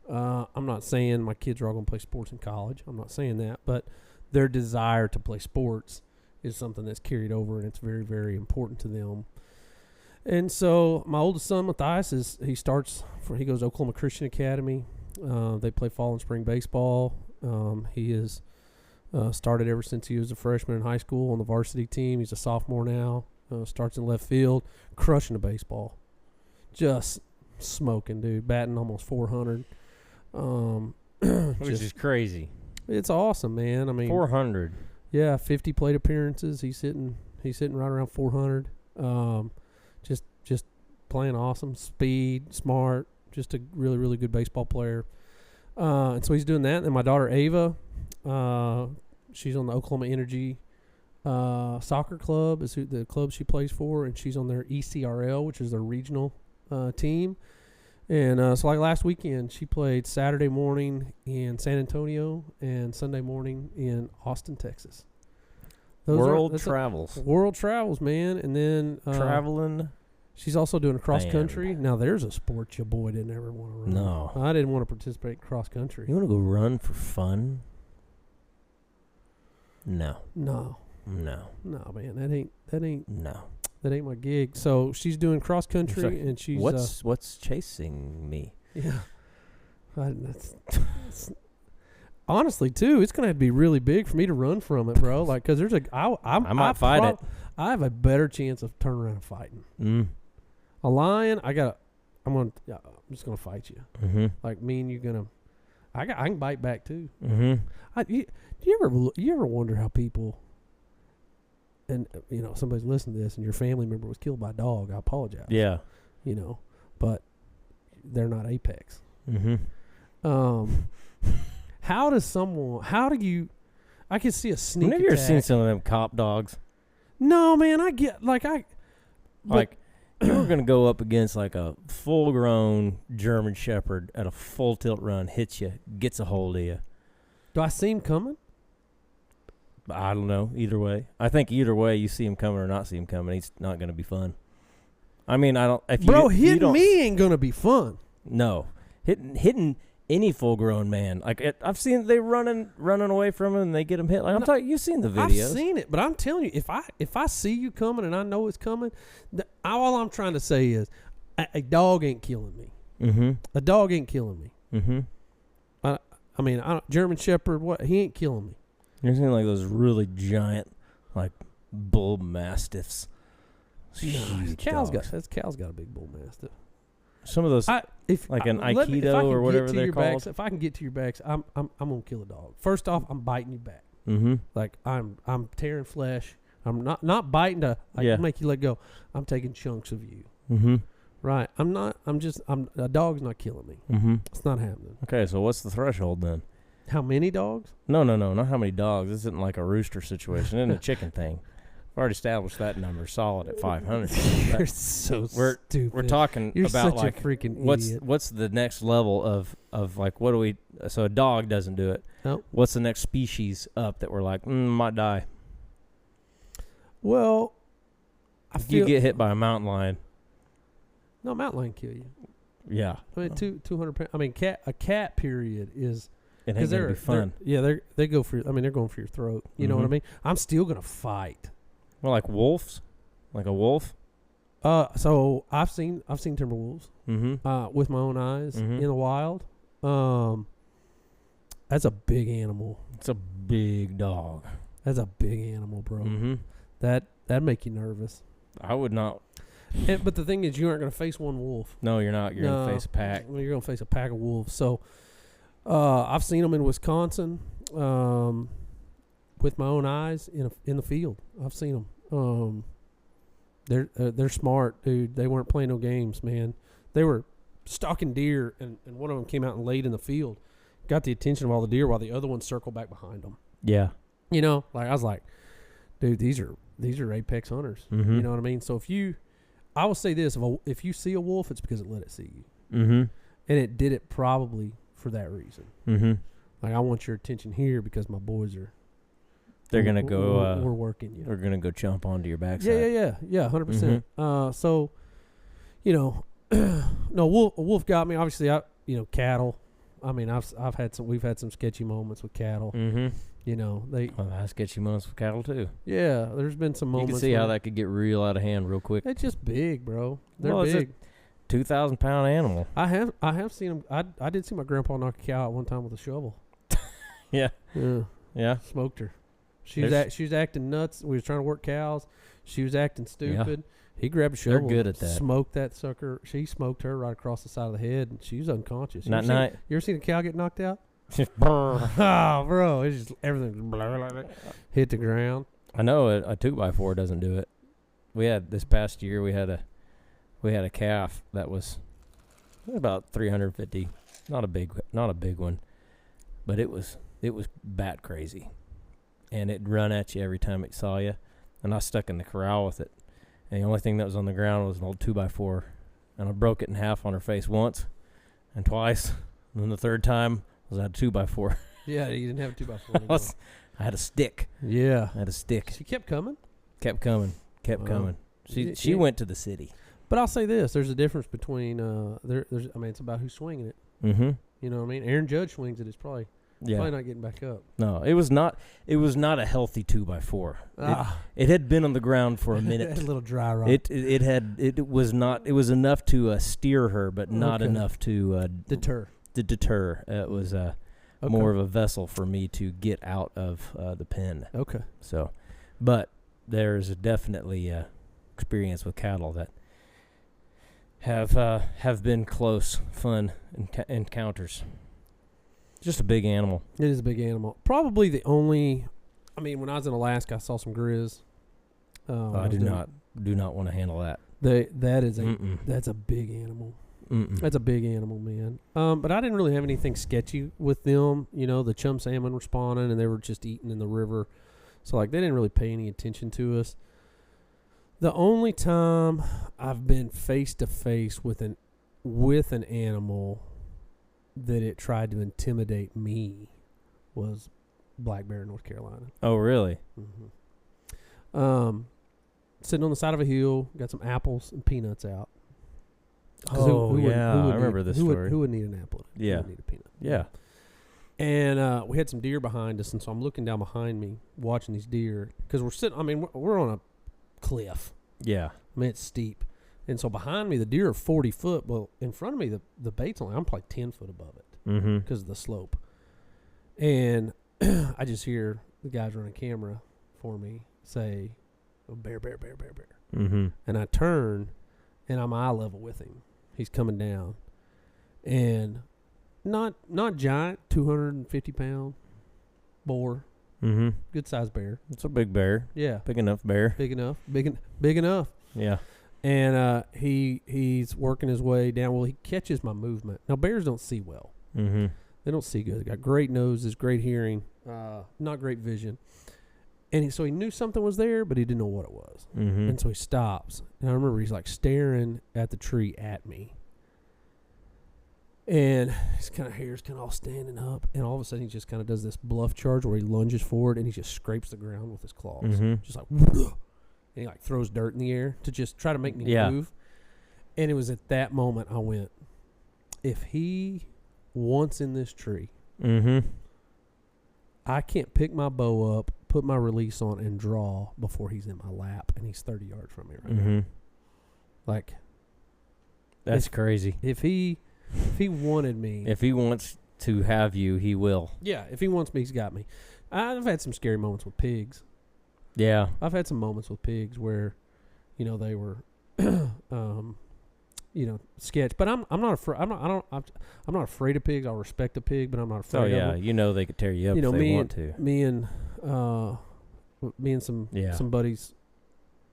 I'm not saying my kids are all going to play sports in college. I'm not saying that, but their desire to play sports is something that's carried over, and it's very, very important to them. And so my oldest son, Matthias, he goes to Oklahoma Christian Academy. They play fall and spring baseball. He is started ever since he was a freshman in high school on the varsity team. He's a sophomore now. Starts in left field, crushing the baseball. Just smoking, dude. Batting almost 400. Which is crazy. It's awesome, man. I mean, 400. Yeah, 50 plate appearances. He's sitting right around 400. Just playing awesome. Speed, smart. Just a really, really good baseball player. And so he's doing that. And my daughter Ava, she's on the Oklahoma Energy soccer club. Is the club she plays for, and she's on their ECRL, which is their regional team. And so like last weekend, she played Saturday morning in San Antonio and Sunday morning in Austin, Texas. World travels, man. And then traveling. She's also doing cross country. Now there's a sport your boy didn't ever want to run. No, I didn't want to participate in cross country. You want to go run for fun? No, man. That ain't my gig. So she's doing cross country, and she's what's chasing me? Yeah, honestly, too, it's gonna have to be really big for me to run from it, bro. Like, cause I might fight it. I have a better chance of turning around and fighting. A lion, I'm just gonna fight you. Mm-hmm. Like me and you I can bite back too. Mm-hmm. Do you ever wonder how people? And, somebody's listening to this and your family member was killed by a dog. I apologize. Yeah. But they're not apex. Mm-hmm. I can see a sneak attack. Have you ever seen some of them cop dogs? No, man. You were going to go up against like a full-grown German Shepherd at a full tilt run, hits you, gets a hold of you. Do I see him coming? I don't know. Either way, I think either way, you see him coming or not see him coming, he's not going to be fun. I mean, I don't. Hitting me ain't going to be fun. No, hitting any full-grown man. Like I've seen they running away from him and they get him hit. Like I'm talking, you've seen the videos. I've seen it, but I'm telling you, if I see you coming and I know it's coming, all I'm trying to say is, a dog ain't killing me. Mm-hmm. A dog ain't killing me. Mm-hmm. German Shepherd, he ain't killing me. You're seeing like those really giant, like bull mastiffs. Cal's got a big bull mastiff. Some of those, an Aikido or whatever they're called. If I can get to your backs, I'm gonna kill a dog. First off, I'm biting you back. Mm-hmm. Like I'm tearing flesh. I'm not biting to make you let go. I'm taking chunks of you. Mm-hmm. Right. A dog's not killing me. Mm-hmm. It's not happening. Okay, so what's the threshold then? How many dogs? No, not how many dogs. This isn't like a rooster situation. It isn't a chicken thing. I've already established that number solid at 500. You're so stupid. We're talking You're about such a freaking idiot. What's the next level of like what do we? So a dog doesn't do it. Nope. What's the next species up that we're like might die? Well, you get hit by a mountain lion. No, mountain lion kill you. Yeah. I mean 200 pounds. I mean a cat period is. It ain't gonna be fun. They go for. I mean, they're going for your throat. You know what I mean? I'm still gonna fight. Well, like wolves, like a wolf. So I've seen timber wolves. Mm-hmm. With my own eyes in the wild. That's a big animal. It's a big dog. That's a big animal, bro. Mm-hmm. That'd make you nervous. I would not. But the thing is, you aren't gonna face one wolf. No, you're not. You're gonna face a pack. You're gonna face a pack of wolves. So. I've seen them in Wisconsin with my own eyes in the field. I've seen them. They're smart, dude. They weren't playing no games, man. They were stalking deer, and one of them came out and laid in the field. got the attention of all the deer while the other ones circle back behind them. Yeah. You know, like I was like, dude, these are apex hunters. Mm-hmm. You know what I mean? So I will say this: if you see a wolf, it's because it let it see you, Mm-hmm. and it did it probably for that reason. Mm-hmm. Like, I want your attention here because my boys are. They're gonna go. We're working you. They're gonna go jump onto your backside. Yeah, 100%. So, you know, no, wolf got me. Obviously, cattle. I mean, we've had some sketchy moments with cattle. Mm-hmm. You know, Well, I sketchy moments with cattle too. yeah, there's been some moments. You can see how that could get real out of hand real quick. It's just big, bro. They're Well, big. 2,000-pound animal. I have seen them. I did see my grandpa knock a cow out one time with a shovel. Yeah. Yeah. Smoked her. She was acting nuts. We was trying to work cows. She was acting stupid. Yeah. He grabbed a shovel. They're good at that. Smoked that sucker. She smoked her right across the side of the head, and she was unconscious. You ever seen a cow get knocked out? Oh, bro, it's just everything hit the ground. I know a 2x4 doesn't do it. We had this past year. We had a calf that was about 350. Not a big one, but it was bat crazy, and it'd run at you every time it saw you. And I stuck in the corral with it, and the only thing that was on the ground was an old 2x4, and I broke it in half on her face once, and twice, and then the third time was at a 2x4. Yeah, you didn't have a 2x4. I had a stick. Yeah, I had a stick. She kept coming. Kept coming. She went to the city. But I'll say this: there's a difference between it's about who's swinging it. Mm-hmm. You know what I mean? Aaron Judge swings it. It's probably not getting back up. No, it was not. It was not a healthy 2x4. It had been on the ground for a minute. A little dry rot. It was not. It was enough to steer her, but not enough to deter. It was more of a vessel for me to get out of the pen. Okay. So, but there's definitely experience with cattle that have been close, fun encounters. Just a big animal. It is a big animal. Probably the only. I mean, when I was in Alaska, I saw some grizz. I do not want to handle that. That's a big animal. Mm-mm. That's a big animal, man. But I didn't really have anything sketchy with them. You know, the chum salmon were spawning, and they were just eating in the river. So, like, they didn't really pay any attention to us. The only time I've been face-to-face with an animal that it tried to intimidate me was black bear in North Carolina. Oh, really? Mm-hmm. Sitting on the side of a hill, got some apples and peanuts out. I remember this story. Who would need an apple? Yeah. Who would need a peanut? Yeah. And we had some deer behind us, and so I'm looking down behind me, watching these deer, because we're sitting. I mean, we're on a cliff. Yeah. I mean, it's steep, and so behind me the deer are 40 foot. Well, in front of me the bait's only. I'm probably 10 foot above it because of the slope. And I just hear the guys running camera for me say, oh, "Bear, bear, bear, bear, bear." Mm-hmm. And I turn, and I'm eye level with him. He's coming down, and not giant, 250-pound boar. Mm-hmm. Good sized bear. It's a big bear. Yeah. Big enough bear. Big enough. Big enough. Yeah. And he's working his way down. Well, he catches my movement. Now, bears don't see well. Mm-hmm. They don't see good. They got great noses, great hearing, not great vision. And so he knew something was there, but he didn't know what it was. Mm-hmm. And so he stops. And I remember he's like staring at the tree at me. And his kind of hair's kind of all standing up. And all of a sudden he just kind of does this bluff charge where he lunges forward and he just scrapes the ground with his claws. Mm-hmm. Just like, and he like throws dirt in the air to just try to make me move. And it was at that moment I went, if he wants in this tree, I can't pick my bow up, put my release on, and draw before he's in my lap, and he's 30 yards from me right now. Like, that's crazy. If he wanted me, if he wants to have you, he will. Yeah, if he wants me, he's got me. I've had some scary moments with pigs. Yeah, I've had some moments with pigs where, they were, sketch. But I'm not afraid. I'm not afraid of pigs. I'll respect a pig, but I'm not afraid. Oh yeah, of them. They could tear you up if they want to. Me and some buddies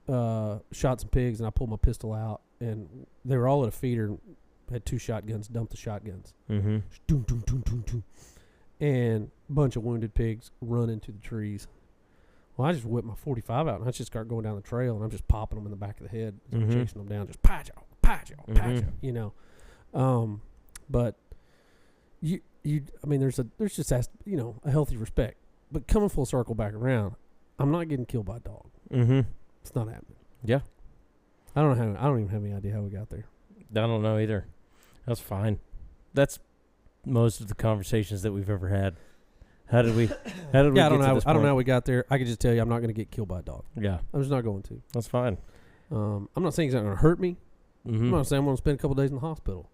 shot some pigs, and I pulled my pistol out, and they were all at a feeder. Had two shotguns. Dumped the shotguns. Mm-hmm. Doom, doom, doom, doom, doom. and a bunch of wounded pigs run into the trees. Well, I just whip my 45 out and I just start going down the trail and I'm just popping them in the back of the head, chasing them down, just patch but I mean, there's just a healthy respect. But coming full circle back around, I'm not getting killed by a dog. Mm-hmm. It's not happening. Yeah. I don't even have any idea how we got there. I don't know either. That's fine. That's most of the conversations that we've ever had. How did we I don't get know. to this I don't know point? how we got there. I can just tell you, I'm not going to get killed by a dog. Yeah. I'm just not going to. That's fine. I'm not saying it's not going to hurt me. Mm-hmm. I'm not saying I'm going to spend a couple days in the hospital.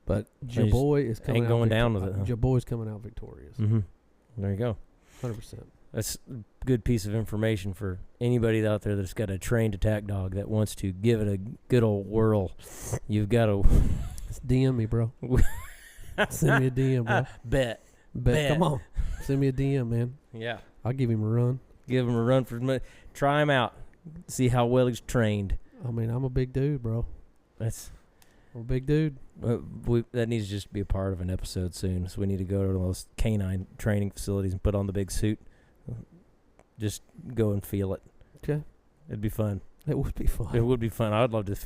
But your Just boy is coming ain't out going down with it, huh? Your boy's coming out victorious. Mm-hmm. There you go. 100%. That's a good piece of information for anybody out there that's got a trained attack dog that wants to give it a good old whirl. You've got to Just DM me, bro. Send me a DM, bro. Bet. Come on. Send me a DM, man. Yeah. I'll give him a run. Give him a run for his money. Try him out. See how well he's trained. I mean, I'm a big dude, bro. I'm a big dude. That needs to just be a part of an episode soon. So we need to go to those canine training facilities and put on the big suit. Just go and feel it. Okay. It'd be fun. It would be fun. It would be fun. I'd love to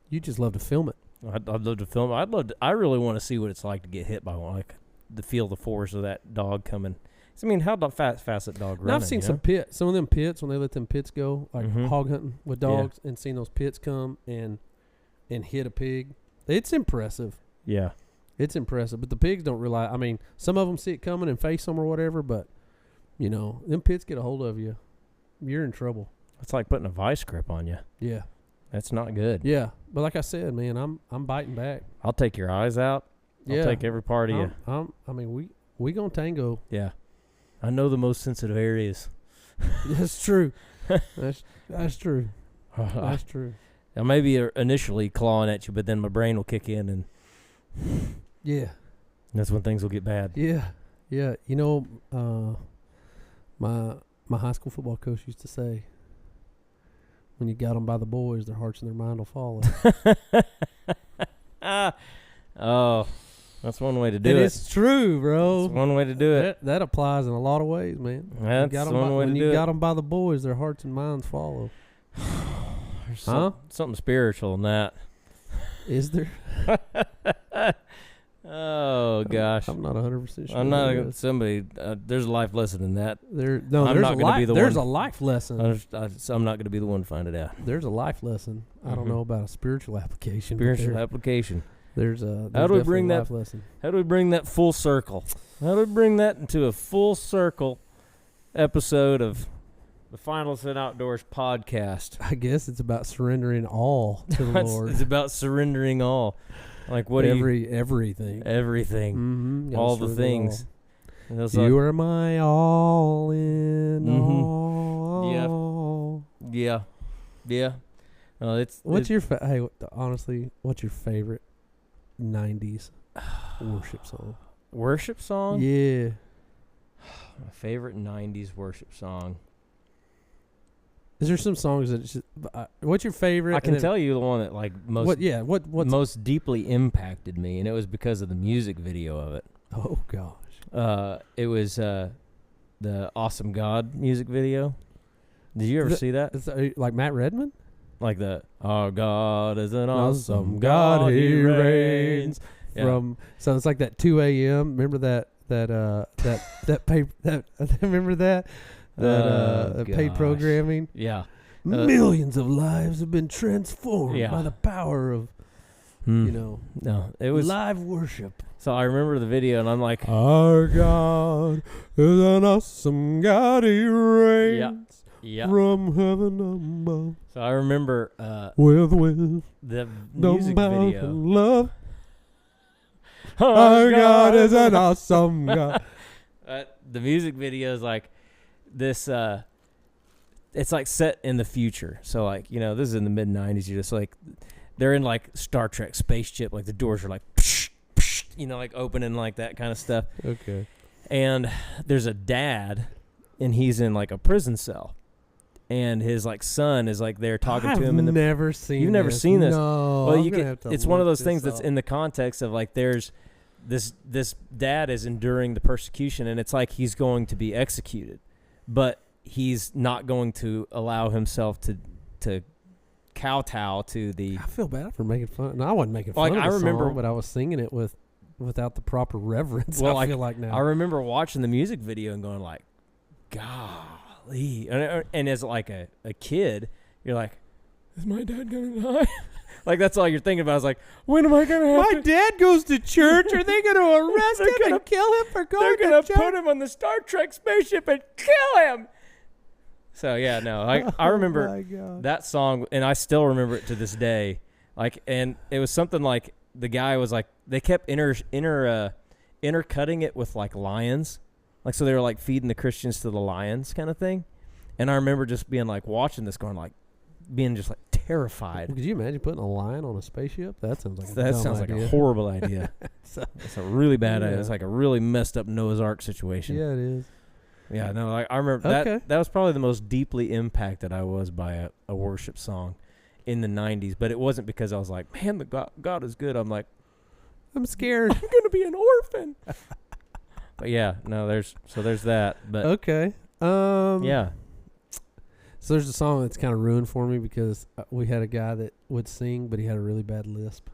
You just love to film it. I'd love to film it. I really want to see what it's like to get hit by one. Like to feel the force of that dog coming. I mean, how fast that dog running? Now I've seen some pits. Some of them pits, when they let them pits go, like hog hunting with dogs, and seen those pits come and hit a pig. It's impressive. Yeah. It's impressive. But the pigs don't realize. I mean, some of them see it coming and face them or whatever, but, them pits get a hold of you. You're in trouble. It's like putting a vice grip on you. Yeah. That's not good. Yeah. But like I said, man, I'm biting back. I'll take your eyes out. I'll take every part of you. I mean, we gonna tango. Yeah. I know the most sensitive areas. That's true. That's true. That's true. I may be initially clawing at you, but then my brain will kick in, and yeah, that's when things will get bad. Yeah. My high school football coach used to say, when you got them by the boys, their hearts and their mind will follow. Oh, that's one way to do it. It's true, bro. That's one way to do it. That applies in a lot of ways, man. That's one way to do it. When you got them by the boys, their hearts and minds follow. There's something spiritual in that. Is there? Oh gosh, I'm not 100% sure. I'm not somebody. There's a life lesson in that. I'm not going to be the one. There's a life lesson. I'm not going to be the one to find it out. There's a life lesson. I don't know about a spiritual application. Spiritual application. There's how do we bring that? Life lesson. How do we bring that full circle? How do we bring that into a full circle episode of the Finals and Outdoors podcast? I guess it's about surrendering all to the Lord. It's about surrendering all. Like what? Everything. Everything. Mm-hmm. All the things. You are my all in all. Yeah. What's your honestly? What's your favorite 90s worship song? Worship song? Yeah. My favorite 90s worship song. Is there some songs that just, what's your favorite? I can tell you the one that like most most deeply impacted me, and it was because of the music video of it. Oh gosh. It was the Awesome God music video. Did you ever see that? Like Matt Redman? Like the Our God is an awesome God, He reigns. Yeah. So it's like that 2 a.m. Remember that paper that remember that paid programming? Yeah. Millions of lives have been transformed by the power of No, it was live worship. So I remember the video, and I'm like, our God is an awesome God, He reigns from heaven above. So I remember with the music video. Love. Our God is an awesome God. The music video is like this. It's like set in the future. So like this is in the mid '90s. You're just like they're in like Star Trek spaceship. Like the doors are like like opening like that kind of stuff. Okay. And there's a dad, and he's in like a prison cell, and his like son is like there talking to him. You've never seen this? No. Well, you can. It's one of those things that's in the context of like there's this dad is enduring the persecution, and it's like he's going to be executed, but he's not going to allow himself to kowtow to the. I feel bad for making fun. No, I wasn't making fun of the song, but I was singing it without the proper reverence. Well, I feel like now. I remember watching the music video and going like, golly. And as like a kid, you're like, is my dad going to die? Like, that's all you're thinking about. I was like, when am I going to have My dad goes to church. Are they going to arrest him and kill him for going to church? They're going to put him on the Star Trek spaceship and kill him. So, yeah, no. I remember that song, and I still remember it to this day. Like, and it was something like the guy was like, they kept intercutting it with, like, lions. Like, so they were, like, feeding the Christians to the lions kind of thing. And I remember just being, like, watching this going, like, being just, like, terrified. Could you imagine putting a lion on a spaceship? That sounds like like a horrible idea. It's a really bad idea. It's like a really messed up Noah's Ark situation. Yeah, it is. Yeah, no, like, I remember that was probably the most deeply impacted I was by a worship song in the 90s. But it wasn't because I was like, man, God is good. I'm like, I'm scared. I'm going to be an orphan. But yeah, no, there's that. But okay. Yeah. So there's a song that's kind of ruined for me because we had a guy that would sing, but he had a really bad lisp.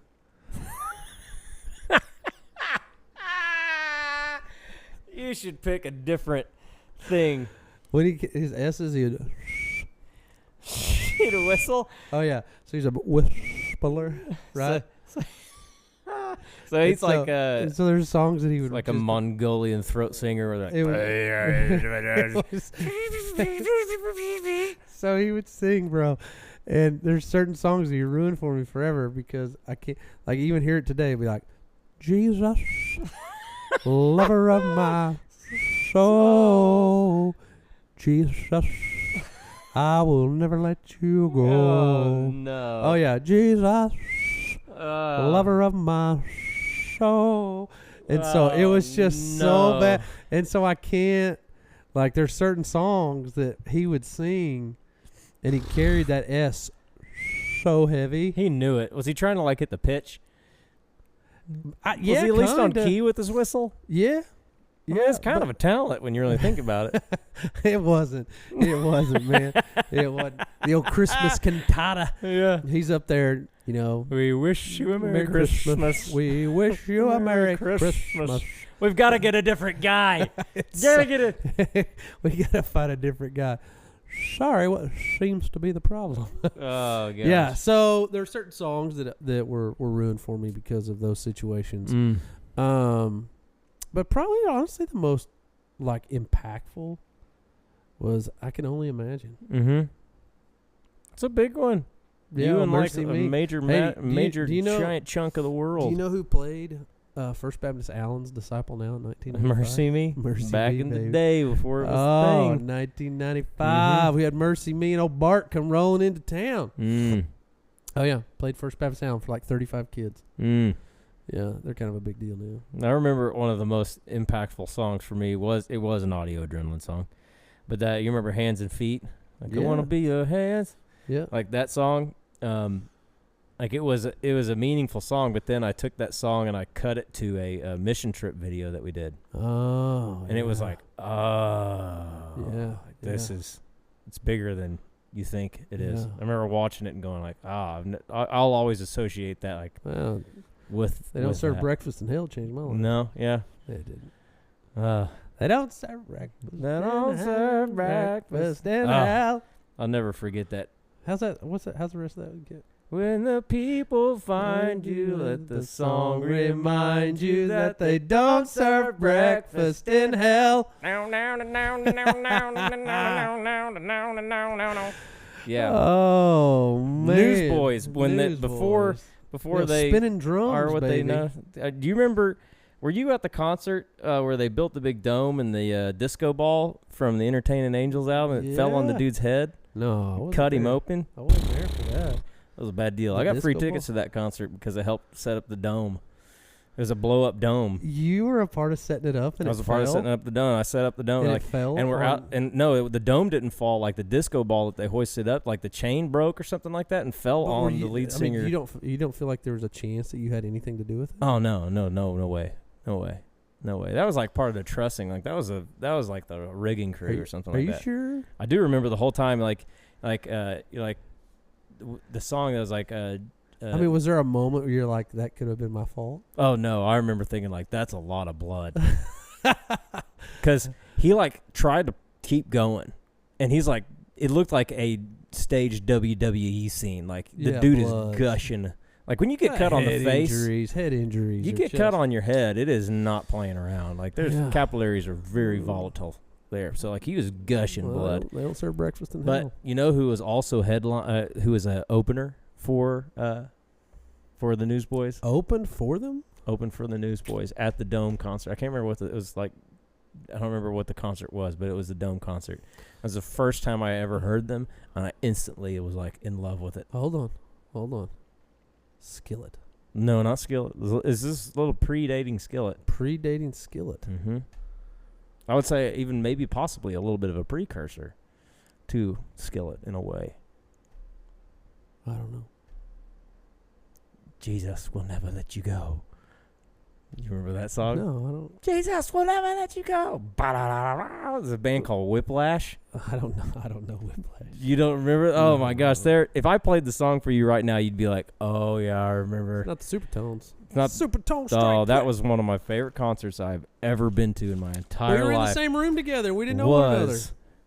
You should pick a different thing. When his S's, he'd a whistle. Oh yeah, so he's a whistler, right? So he's like so there's songs that he would like a Mongolian throat singer, or so he would sing, bro. And there's certain songs that you ruined for me forever because I can't like even hear it today. It'd be like, Jesus, lover of my soul, Jesus, I will never let you go. Oh no! Oh yeah, Jesus, lover of my soul. And so it was just so bad. And so I can't, like, there's certain songs that he would sing and he carried that S so heavy. He knew it. Was he trying to like hit the pitch? Yeah, was he at least on key with his whistle? Yeah. Yeah, it's kind of a talent when you really think about it. It wasn't, man. It wasn't. The old Christmas cantata. Yeah. He's up there, you know. We wish you a Merry Christmas. We wish you a Merry Christmas. We've got to get a different guy. Gotta get it. We got to find a different guy. Sorry, what seems to be the problem? Oh, gosh. Yeah, so there are certain songs that were ruined for me because of those situations. But probably, honestly, the most, like, impactful was I Can Only Imagine. Mm-hmm. It's a big one. Yeah, you and Mercy like Me. A major, do you know, giant chunk of the world. Do you know who played First Baptist Allen's disciple now in 1995? Mercy Me? Mercy Back Me, in baby. the day before it was a thing. 1995. We had Mercy Me and old Bart come rolling into town. Oh, yeah. Played First Baptist Allen for like 35 kids. Yeah, they're kind of a big deal now. I remember one of the most impactful songs for me was an Audio Adrenaline song. But that, you remember Hands and Feet? Like, I want to be your hands. Yeah. Like that song, like it was a meaningful song, but then I took that song and I cut it to a mission trip video that we did. Oh. And it was like, it's bigger than you think it is. I remember watching it and going like, I'll always associate that they don't serve breakfast in hell. Changed my life. No, yeah, they didn't. They don't serve breakfast. They don't serve breakfast in hell. I'll never forget that. How's that? What's that? How's the rest of that get? When the people find you, let the song remind you that they don't serve breakfast in hell. Yeah. Oh man. Newsboys before they spinning drums are what baby. They know. Do you remember? Were you at the concert where they built the big dome and the disco ball from the Entertaining Angels album? And it fell on the dude's head. No, cut him open. I wasn't there for that. That was a bad deal. I got free tickets to that concert because it helped set up the dome. It was a blow-up dome. You were a part of setting it up, and I was a part of setting up the dome. I set up the dome, and it fell. And we're out. And no, the dome didn't fall. Like the disco ball that they hoisted up, like the chain broke or something like that, and fell on the lead singer. You don't feel like there was a chance that you had anything to do with it? Oh no way. No way. No way. That was like part of the trussing. Like that was like the rigging crew or something like that. Are you sure? I do remember the whole time the song that was like I mean, was there a moment where you're like, that could have been my fault? Oh no, I remember thinking like that's a lot of blood. Cuz he like tried to keep going and he's like it looked like a staged WWE scene. Like the dude is gushing. Like when you get cut on the face, head injuries. You get cut on your head, it is not playing around. Like there's capillaries are very volatile there. So like he was gushing blood. They don't serve breakfast in hell. But you know who was also who was an opener for the Newsboys? Opened for them? Opened for the Newsboys at the Dome concert. I can't remember what it was like. I don't remember what the concert was, but it was the Dome concert. It was the first time I ever heard them, and I instantly was like in love with it. Hold on. Skillet. No, not Skillet. Is this a little predating Skillet? Predating Skillet. Mm-hmm. I would say even maybe possibly a little bit of a precursor to Skillet in a way. I don't know. Jesus will never let you go. You remember that song? No, I don't. Jesus will never let you go. There's a band called Whiplash. I don't know Whiplash. You don't remember? Oh my gosh! If I played the song for you right now, you'd be like, "Oh yeah, I remember." It's not the Supertones. It's not Supertones. Oh, that was one of my favorite concerts I've ever been to in my entire life. We were in the same room together. We didn't know one another.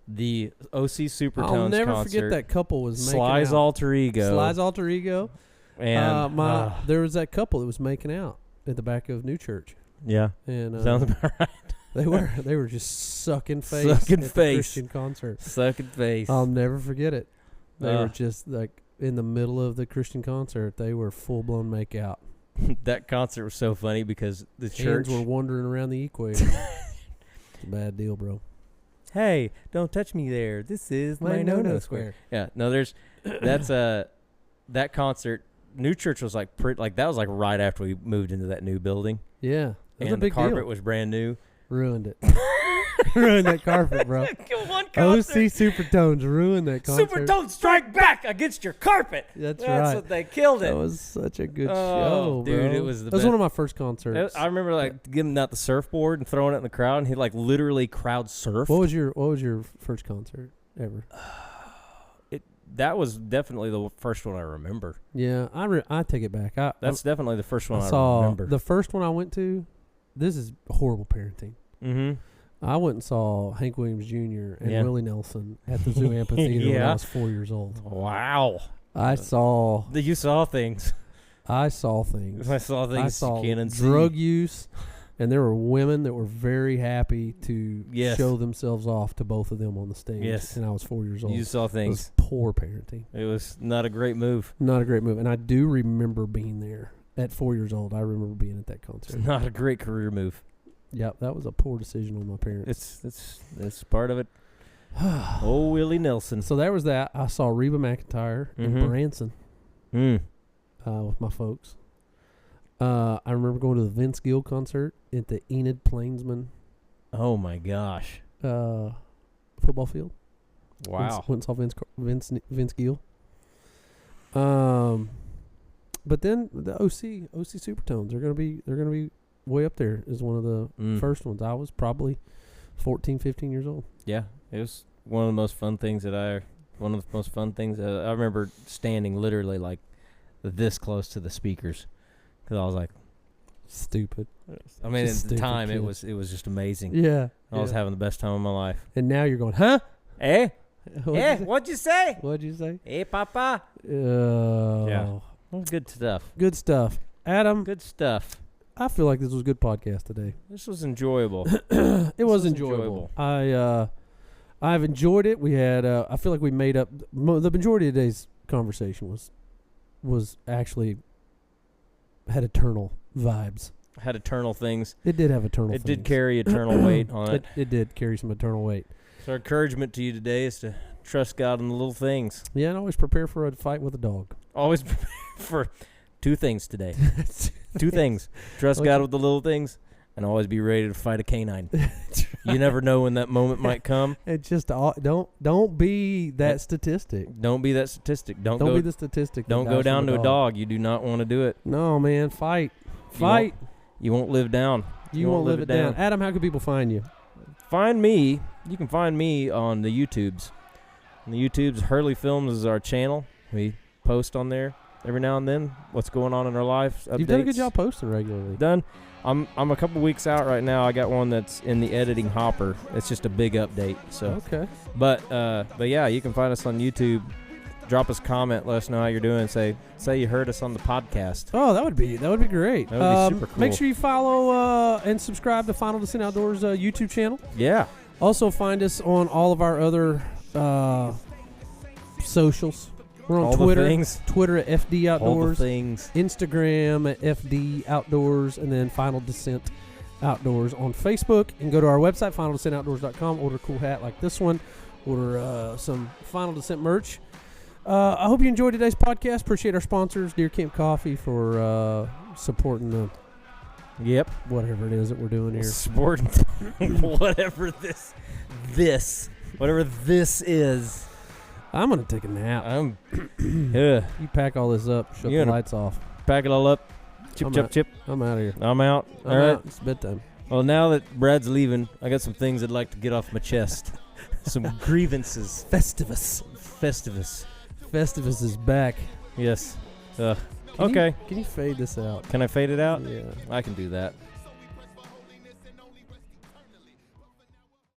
The OC Supertones I'll never concert. forget that couple was making Sly's out. Alter Ego. Sly's Alter Ego. And there was that couple that was making out at the back of New Church. Yeah, and sounds about right. They were just sucking face at the Christian concert. Sucking face. I'll never forget it. They were just like in the middle of the Christian concert. They were full blown make out. That concert was so funny because the Hands church were wandering around the equator. It's a bad deal, bro. Hey, don't touch me there. This is my no-no square. Yeah, no, that's that concert. New Church was like that was like right after we moved into that new building. Yeah, and a big the carpet was brand new. Ruined it. Ruined that carpet, bro. OC Supertones ruined that concert. Supertones strike back against your carpet. That's right. That's what they killed it. That was such a good show, dude. Bro. It was the best. That was one of my first concerts. I remember like giving out the surfboard and throwing it in the crowd, and he like literally crowd surfed. What was your first concert ever? That was definitely the first one I remember. Yeah, I take it back. That's definitely the first one I remember. The first one I went to, this is horrible parenting. Mm-hmm. I went and saw Hank Williams Jr. and Willie Nelson at the Zoo Amphitheater when I was 4 years old. Wow. You saw things. I saw things. I saw drug use. And there were women that were very happy to show themselves off to both of them on the stage. Yes. And I was 4 years old. You saw things. It was poor parenting. It was not a great move. Not a great move. And I do remember being there at 4 years old. I remember being at that concert. It's not a great career move. Yep, that was a poor decision on my parents. It's part of it. Oh, Willie Nelson. So there was that. I saw Reba McEntire in Branson with my folks. I remember going to the Vince Gill concert at the Enid Plainsman. Oh my gosh! Football field. Wow. Went and saw Vince Gill. But then the OC Supertones they're gonna be way up there as one of the first ones. I was probably 14, 15 years old. Yeah, it was one of the most fun things I remember standing literally like this close to the speakers. Because I was like, stupid. I mean, at the time, it was just amazing. Yeah. I was having the best time of my life. And now you're going, huh? Eh? What'd you say? What'd you say? Eh, Papa? Yeah. Well, good stuff. Good stuff. Adam. Good stuff. I feel like this was a good podcast today. This was enjoyable. It was enjoyable. I've enjoyed it. We had, I feel like we made up, the majority of today's conversation was actually had eternal vibes. Had eternal things. It did have eternal things. It did carry eternal weight on it. It did carry some eternal weight. So our encouragement to you today is to trust God in the little things. Yeah, and always prepare for a fight with a dog. Always prepare for two things today. Two things. Trust God with the little things and always be ready to fight a canine. You never know when that moment might come. It just don't be that statistic. Don't be that statistic. Don't be the statistic. Don't go down to a dog. You do not want to do it. No, man. Fight. You won't live down. You won't live it down. Adam, how can people find you? Find me. You can find me on the YouTubes. On the YouTubes, Hurley Films is our channel. We post on there every now and then. What's going on in our life? Updates. You've done a good job posting regularly. Done. I'm a couple weeks out right now. I got one that's in the editing hopper. It's just a big update. So okay. But yeah, you can find us on YouTube. Drop us a comment. Let us know how you're doing. Say you heard us on the podcast. Oh, that would be great. That would be super cool. Make sure you follow and subscribe to Final Descent Outdoors YouTube channel. Yeah. Also find us on all of our other socials. We're on all Twitter. The things. Twitter at FD Outdoors. All the things. Instagram at FD Outdoors, and then Final Descent Outdoors on Facebook. And go to our website, finaldescentoutdoors.com. Order a cool hat like this one. Order some Final Descent merch. I hope you enjoyed today's podcast. Appreciate our sponsors, Deer Camp Coffee, for supporting the whatever it is that we're doing here. Supporting whatever this is. I'm gonna take a nap. You pack all this up. Shut the lights off. Pack it all up. Chip. I'm out of here. I'm out. All right. It's bedtime. Well, now that Brad's leaving, I got some things I'd like to get off my chest. Some grievances. Festivus is back. Yes. Can you fade this out? Can I fade it out? Yeah. I can do that.